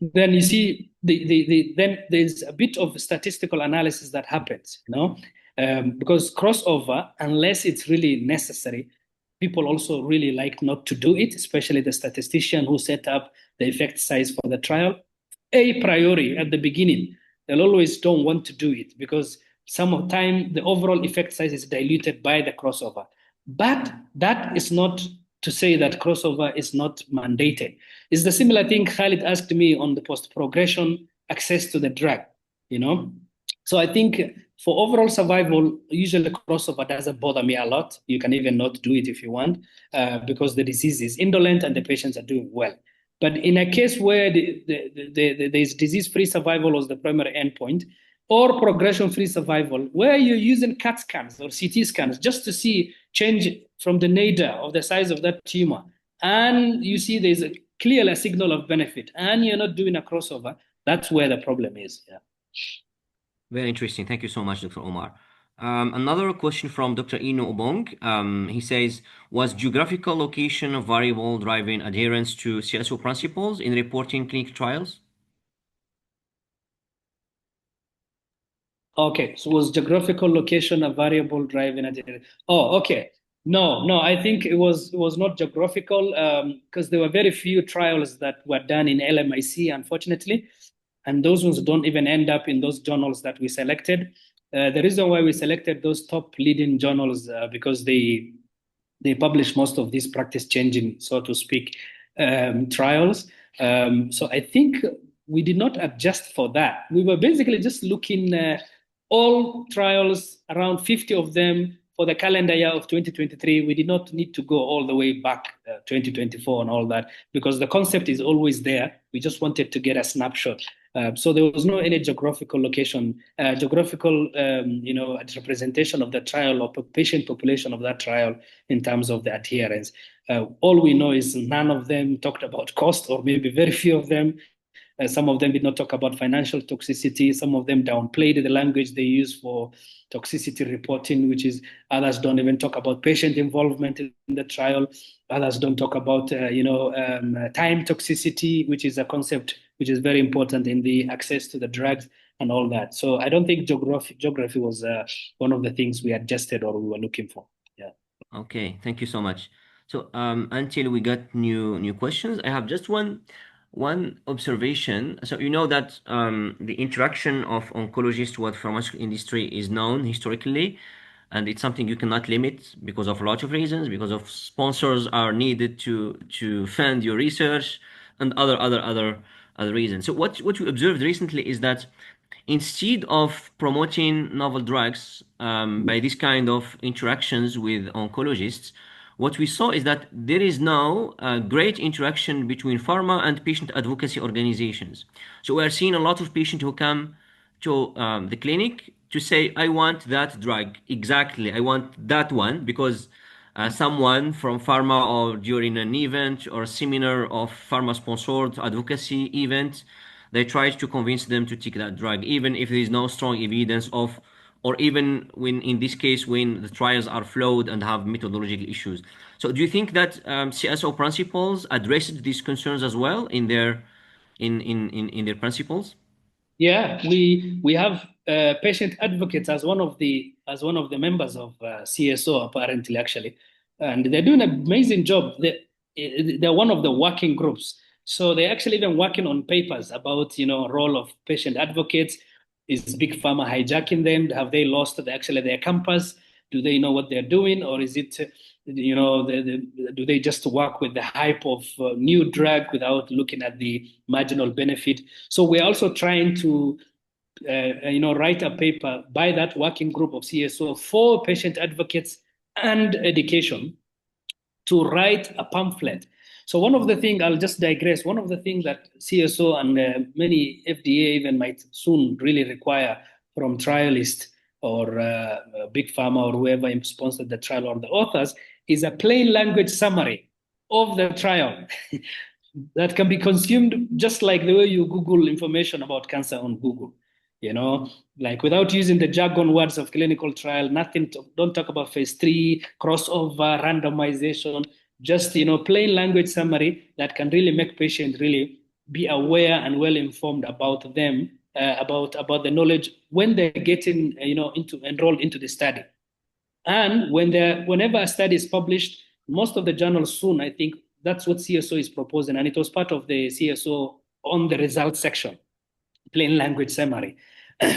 Then you see then there's a bit of statistical analysis that happens, because crossover, unless it's really necessary, people also really like not to do it, especially the statistician who set up the effect size for the trial. A priori at the beginning, they'll always don't want to do it because some of the time the overall effect size is diluted by the crossover. But that is not to say that crossover is not mandated. It's the similar thing Khalid asked me on the post-progression access to the drug, So I think for overall survival, usually crossover doesn't bother me a lot. You can even not do it if you want, because the disease is indolent and the patients are doing well. But in a case where there's disease-free survival was the primary endpoint, or progression-free survival, where you're using CAT scans or CT scans just to see change from the nadir of the size of that tumor, and you see there's clearly a signal of benefit, and you're not doing a crossover, that's where the problem is. Yeah. Very interesting. Thank you so much, Dr. Omar. Another question from Dr. Ino Obong. He says, was geographical location a variable driving adherence to CSO principles in reporting clinical trials? Okay, so was geographical location a variable driving adherence? Oh, okay. No, I think it was not geographical, because there were very few trials that were done in LMIC, unfortunately, and those ones don't even end up in those journals that we selected. The reason why we selected those top leading journals, because they publish most of these practice changing, so to speak, trials. So I think we did not adjust for that. We were basically just looking all trials, around 50 of them for the calendar year of 2023. We did not need to go all the way back 2024 and all that, because the concept is always there. We just wanted to get a snapshot. So there was no any geographical location, representation of the trial or patient population of that trial in terms of the adherence. All we know is none of them talked about cost, or maybe very few of them. Some of them did not talk about financial toxicity. Some of them downplayed the language they use for toxicity reporting, which is others don't even talk about patient involvement in the trial. Others don't talk about, time toxicity, which is a concept which is very important in the access to the drugs and all that. So I don't think geography was one of the things we adjusted or we were looking for. Yeah. Okay, thank you so much. So until we got new questions, I have just one observation. So you know that the interaction of oncologists with pharmaceutical industry is known historically, and it's something you cannot limit because of a lot of reasons, because of sponsors are needed to fund your research and other reasons. So what we observed recently is that instead of promoting novel drugs by this kind of interactions with oncologists, what we saw is that there is now a great interaction between pharma and patient advocacy organizations. So we are seeing a lot of patients who come to the clinic to say, I want that drug exactly, I want that one because someone from pharma or during an event or a seminar of pharma sponsored advocacy event, they try to convince them to take that drug, even if there is no strong evidence of, or even when, in this case, when the trials are flawed and have methodological issues. So, do you think that CSO principles addressed these concerns as well in their in their principles? Yeah, we have patient advocates as one of the members of CSO apparently actually, and they're doing an amazing job. They're one of the working groups, so they're actually even working on papers about role of patient advocates. Is big pharma hijacking them? Have they lost actually their campus? Do they know what they're doing, or is it do they just work with the hype of new drug without looking at the marginal benefit? So we're also trying to write a paper by that working group of CSO for patient advocates and education to write a pamphlet. So one of the things, I'll just digress, one of the things that CSO and many FDA even might soon really require from trialists or big pharma or whoever sponsored the trial or the authors is a plain language summary of the trial that can be consumed just like the way you Google information about cancer on Google. Like without using the jargon words of clinical trial, don't talk about phase 3, crossover, randomization, just, plain language summary that can really make patients really be aware and well informed about them, about the knowledge when they're getting, into enrolled into the study. And whenever a study is published, most of the journals soon, I think that's what CSO is proposing. And it was part of the CSO on the results section, plain language summary,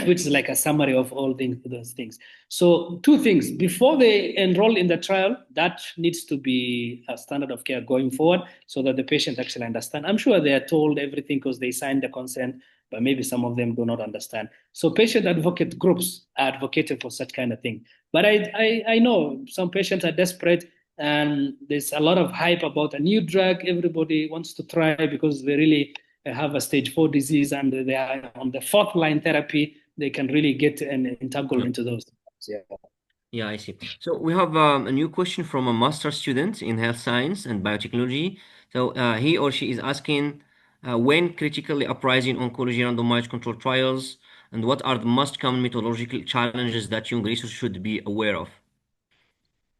which is like a summary of all those things. So two things. Before they enroll in the trial, that needs to be a standard of care going forward so that the patient actually understand. I'm sure they are told everything because they signed the consent, but maybe some of them do not understand. So patient advocate groups are advocating for such kind of thing. But I know some patients are desperate and there's a lot of hype about a new drug everybody wants to try because they really have a stage 4 disease and they are on the fourth line therapy. They can really get entangled Yeah. into those. Yeah. Yeah, I see. So we have a new question from a master student in health science and biotechnology. So he or she is asking when critically appraising oncology randomized control trials and what are the most common methodological challenges that young researchers should be aware of?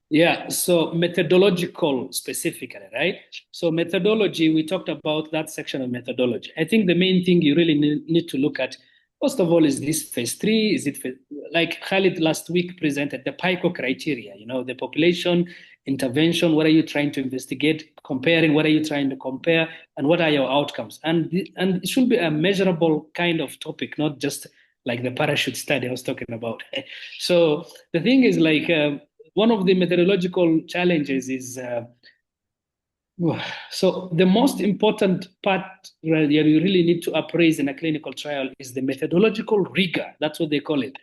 Yeah, so methodological specifically, right? So methodology, we talked about that section of methodology. I think the main thing you really need to look at, first of all, is this phase 3? Is it like Khalid last week presented the PICO criteria, the population intervention, what are you trying to investigate, comparing, what are you trying to compare, and what are your outcomes? And it should be a measurable kind of topic, not just like the parachute study I was talking about. So the thing is like, one of the methodological challenges is so the most important part that you really need to appraise in a clinical trial is the methodological rigor. That's what they call it.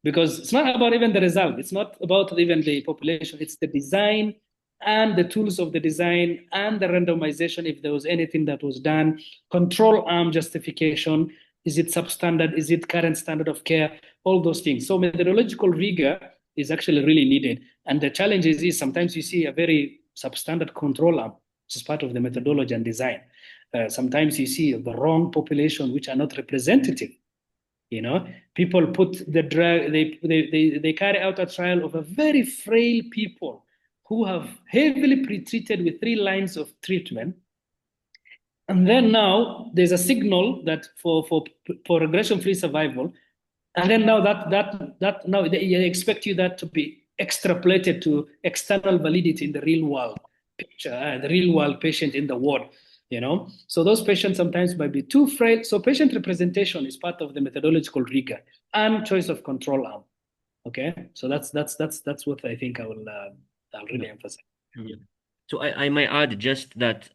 Because it's not about even the result. It's not about even the population. It's the design and the tools of the design and the randomization, if there was anything that was done, control arm justification. Is it substandard? Is it current standard of care? All those things. So methodological rigor is actually really needed. And the challenge is sometimes you see a very substandard control arm, which is part of the methodology and design. Sometimes you see the wrong population, which are not representative. People put the drug, they carry out a trial of a very frail people who have heavily pretreated with 3 lines of treatment. And then now there's a signal that for regression-free survival, and then now that now they expect you that to be extrapolated to external validity in the real world picture, the real world patient in the ward. So those patients sometimes might be too frail. So patient representation is part of the methodological rigor and choice of control arm. Okay, so that's what I think I'll really emphasize. Yeah. So I might add just that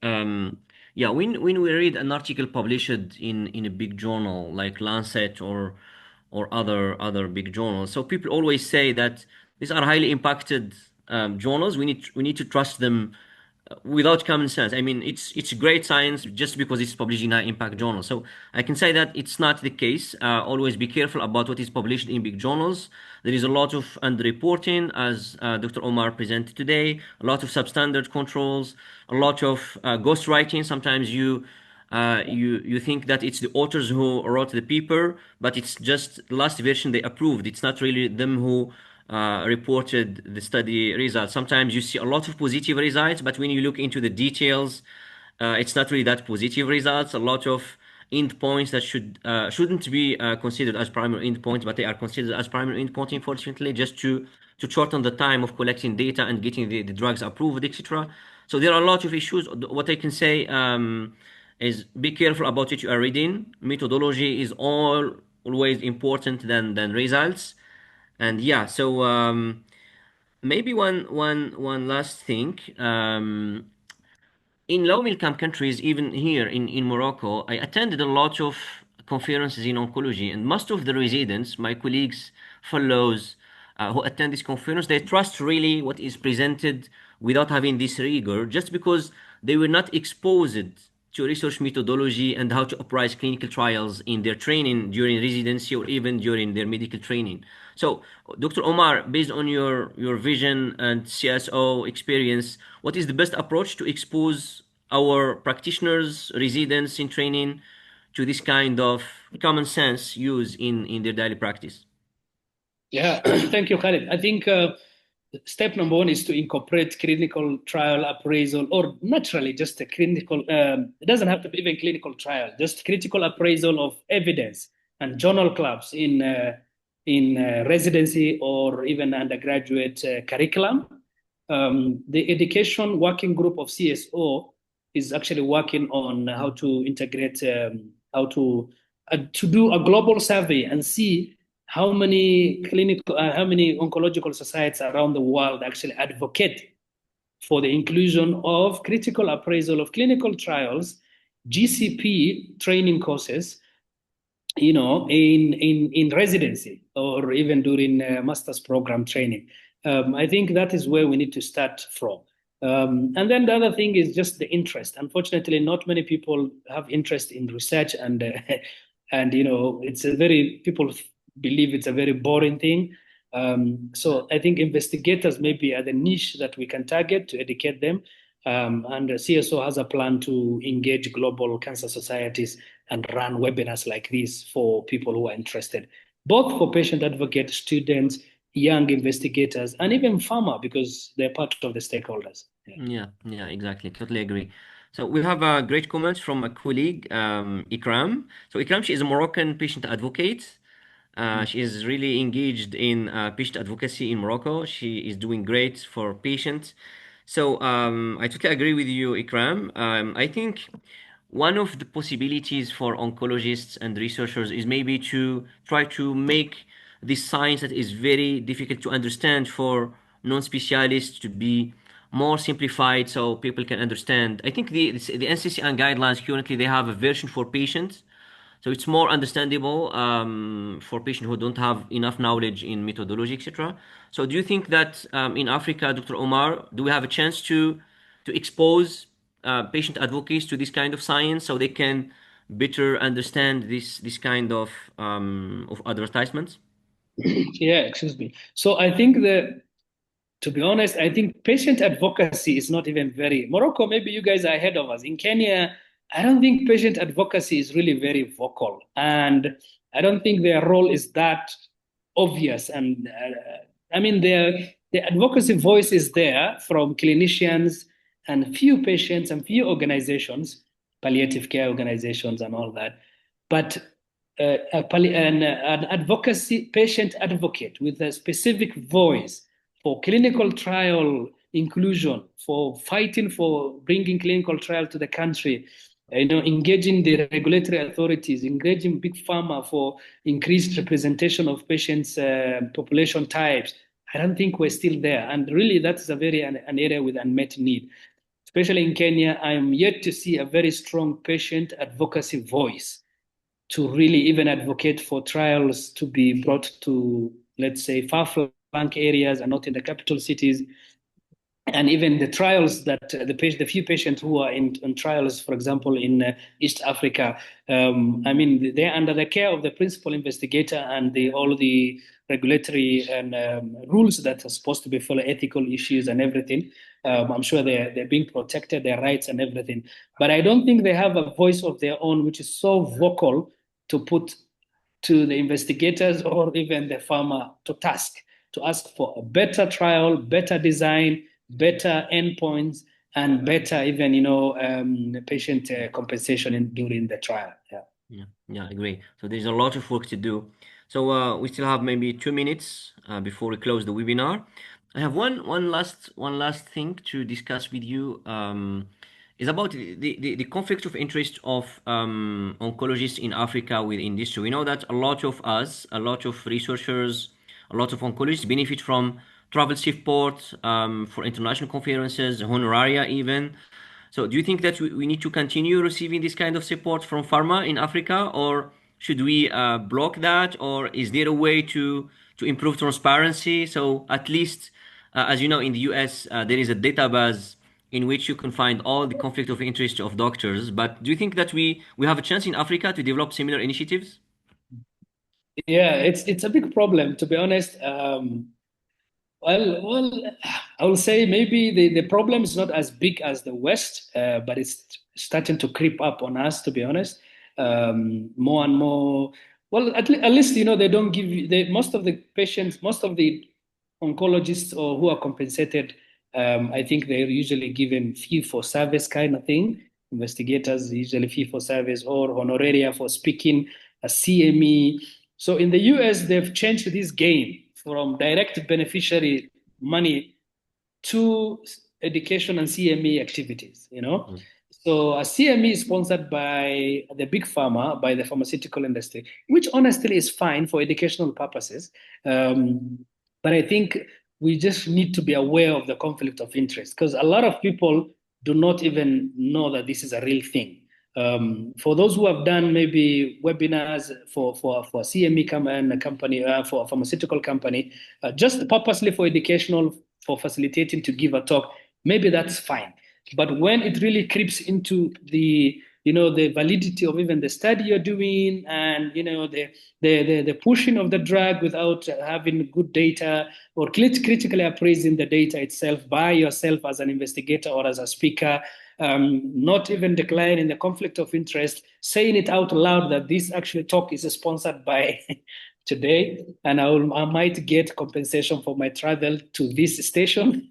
yeah, when we read an article published in a big journal like Lancet or other big journals, so people always say that these are highly impacted journals. We need to trust them without common sense. I mean, it's great science just because it's published in an impact journal. So I can say that it's not the case. Always be careful about what is published in big journals. There is a lot of underreporting, as Dr. Omar presented today, a lot of substandard controls, a lot of ghostwriting. Sometimes you think that it's the authors who wrote the paper, but it's just the last version they approved. It's not really them who reported the study results. Sometimes you see a lot of positive results, but when you look into the details, it's not really that positive results. A lot of endpoints that shouldn't be considered as primary endpoints, but they are considered as primary endpoint, unfortunately, just to shorten the time of collecting data and getting the drugs approved, etc. So there are a lot of issues. What I can say is be careful about what you are reading. Methodology is always important than results. And yeah, so maybe one last thing. In low-income countries, even here in Morocco, I attended a lot of conferences in oncology, and most of the residents, my colleagues, fellows who attend this conference, they trust really what is presented without having this rigor, just because they were not exposed to research methodology and how to apprise clinical trials in their training during residency or even during their medical training. So, Dr. Omar, based on your vision and CSO experience, what is the best approach to expose our practitioners, residents in training to this kind of common sense use in their daily practice? Yeah, thank you, Khalid. I think step number one is to incorporate clinical trial appraisal, or naturally just a clinical, it doesn't have to be even clinical trial, just critical appraisal of evidence and journal clubs in residency or even undergraduate curriculum. The education working group of CSO is actually working on how to integrate, how to do a global survey and see how many how many oncological societies around the world actually advocate for the inclusion of critical appraisal of clinical trials, GCP training courses, in residency or even during master's program training. I think that is where we need to start from. And then the other thing is just the interest. Unfortunately, not many people have interest in research, and and it's a very people believe it's a very boring thing. So I think investigators maybe are the niche that we can target to educate them. And the CSO has a plan to engage global cancer societies and run webinars like this for people who are interested, both for patient advocates, students, young investigators, and even pharma, because they're part of the stakeholders. Yeah, exactly. Totally agree. So we have a great comment from a colleague, Ikram. So Ikram, she is a Moroccan patient advocate. She is really engaged in patient advocacy in Morocco. She is doing great for patients. So I totally agree with you, Ikram. I think one of the possibilities for oncologists and researchers is maybe to try to make this science that is very difficult to understand for non-specialists to be more simplified so people can understand. I think the NCCN guidelines currently they have a version for patients, so it's more understandable for patients who don't have enough knowledge in methodology, etc. So do you think that in Africa, Dr. Omar, do we have a chance to expose patient advocates to this kind of science so they can better understand this kind of advertisements? Yeah, excuse me. So I think that, to be honest, I think patient advocacy is not even very Morocco. Maybe you guys are ahead of us. In Kenya, I don't think patient advocacy is really very vocal, and I don't think their role is that obvious. And I mean, the advocacy voice is there from clinicians and few patients and few organizations, palliative care organizations, and all that. But an advocacy patient advocate with a specific voice for clinical trial inclusion, for fighting for bringing clinical trial to the country, engaging the regulatory authorities, engaging big pharma for increased representation of patients' population types. I don't think we're still there, and really, that's a very an area with unmet need. Especially in Kenya, I am yet to see a very strong patient advocacy voice to really even advocate for trials to be brought to, let's say, far-flung areas and not in the capital cities. And even the trials that the few patients who are in trials, for example, in East Africa, I mean, they're under the care of the principal investigator and all the regulatory and rules that are supposed to be followed, ethical issues and everything. I'm sure they're being protected, their rights and everything. But I don't think they have a voice of their own, which is so vocal to put to the investigators or even the farmer to ask for a better trial, better design, better endpoints, and better even patient compensation during the trial. Yeah. Yeah, I agree. So there's a lot of work to do. So we still have maybe 2 minutes before we close the webinar. I have one last thing to discuss with you. Is about the conflict of interest of oncologists in Africa with industry. We know that a lot of us, a lot of researchers, a lot of oncologists benefit from travel support for international conferences, honoraria even. So do you think that we need to continue receiving this kind of support from pharma in Africa, or should we block that, or is there a way to improve transparency? So at least, as you know, in the US, there is a database in which you can find all the conflict of interest of doctors. But do you think that we have a chance in Africa to develop similar initiatives? Yeah, it's a big problem, to be honest. Well, I will say maybe the problem is not as big as the West, but it's starting to creep up on us, to be honest. More and more. Well, at least they don't give you most of the patients, most of the oncologists or who are compensated. I think they're usually given fee for service kind of thing. Investigators usually fee for service or honoraria for speaking, a CME. So in the US, they've changed this game from direct beneficiary money to education and CME activities. Mm. So a CME is sponsored by the big pharma, by the pharmaceutical industry, which honestly is fine for educational purposes. But I think we just need to be aware of the conflict of interest because a lot of people do not even know that this is a real thing. For those who have done maybe webinars for CME company for a pharmaceutical company, just purposely for educational, for facilitating to give a talk, maybe that's fine. But when it really creeps into the validity of even the study you're doing and the pushing of the drug without having good data or critically appraising the data itself by yourself as an investigator or as a speaker, not even declaring the conflict of interest, saying it out loud that this actually talk is sponsored by today, and I might get compensation for my travel to this station.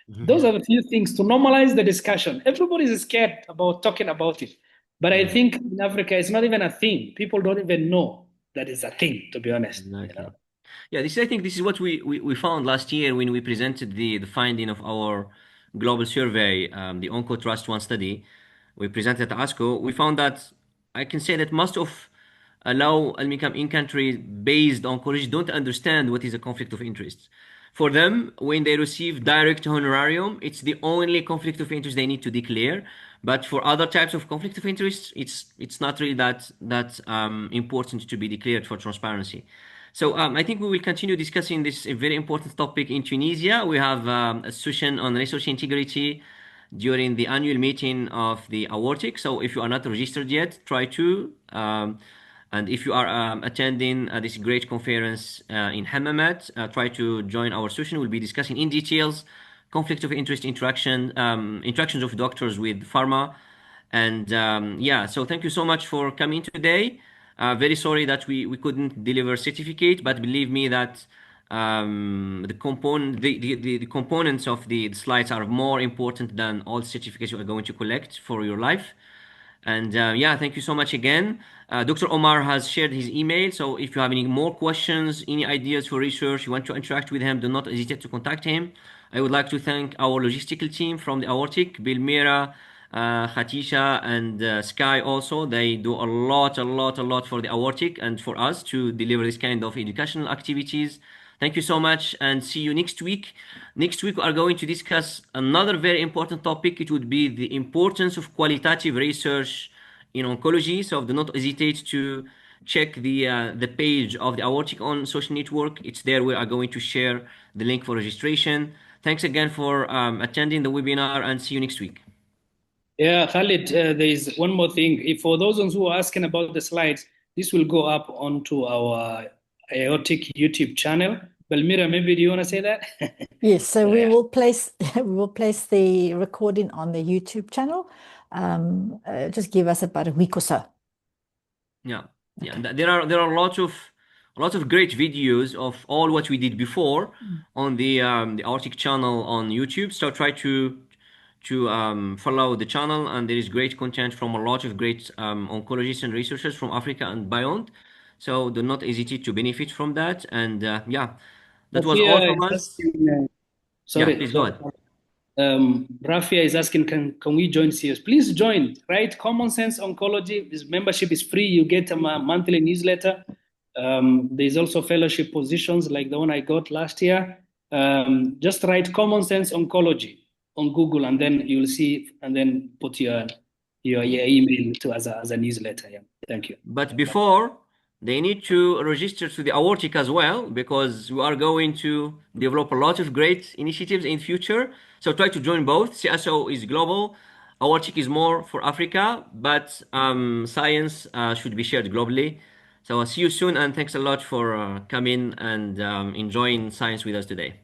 Those Yeah. are the few things to normalize the discussion. Everybody is scared about talking about it. But I Yeah. think in Africa, it's not even a thing. People don't even know that it's a thing, to be honest. Exactly. Yeah, I think this is what we found last year when we presented the finding of our global survey, the OncoTrust One study. We presented at ASCO. We found that I can say that most of low income in country based oncologists don't understand what is a conflict of interest. For them, when they receive direct honorarium, it's the only conflict of interest they need to declare. But for other types of conflict of interest, it's not really that important to be declared for transparency. So I think we will continue discussing this very important topic in Tunisia. We have a session on research integrity during the annual meeting of the AORTIC. So if you are not registered yet, try to. And if you are attending this great conference in Hammamet, try to join our session. We'll be discussing in details conflict of interest interactions of doctors with pharma And yeah, so thank you so much for coming today. Very sorry that we couldn't deliver certificate, but believe me that the components of the slides are more important than all certificates you are going to collect for your life. And yeah, thank you so much again. Dr. Omar has shared his email, so if you have any more questions, any ideas for research, you want to interact with him, do not hesitate to contact him. I would like to thank our logistical team from the AORTIC, Bilmira, Khatisha, and Sky also. They do a lot for the AORTIC and for us to deliver this kind of educational activities. Thank you so much and see you next week. Next week, we are going to discuss another very important topic. It would be the importance of qualitative research in oncology. So do not hesitate to check the page of the Aortic on social network. It's there. We are going to share the link for registration. Thanks again for attending the webinar and see you next week. Yeah, Khalid, there is one more thing. If for those ones who are asking about the slides, this will go up onto our AORTIC YouTube channel. Belmira, maybe do you want to say that? Yes, so we Yeah. will place we will place the recording on the YouTube channel. Just give us about a week or so. Yeah, yeah. Okay. There are lots of great videos of all what we did before on the Arctic channel on YouTube. So try to follow the channel, and there is great content from a lot of great oncologists and researchers from Africa and beyond. So do not hesitate to benefit from that. And yeah, that was all Sophia from is us. asking, Yeah, sorry, please go ahead. Rafia is asking, can we join CS? Please join, right? Common Sense Oncology, this membership is free. You get a monthly newsletter. There's also fellowship positions like the one I got last year. Just write Common Sense Oncology on Google, and then you'll see, and then put your email to as a newsletter. Yeah, thank you. But before, they need to register to the Aortic as well because we are going to develop a lot of great initiatives in future. So try to join both. CSO is global, Aortic is more for Africa, but science should be shared globally. So I'll see you soon and thanks a lot for coming and enjoying science with us today.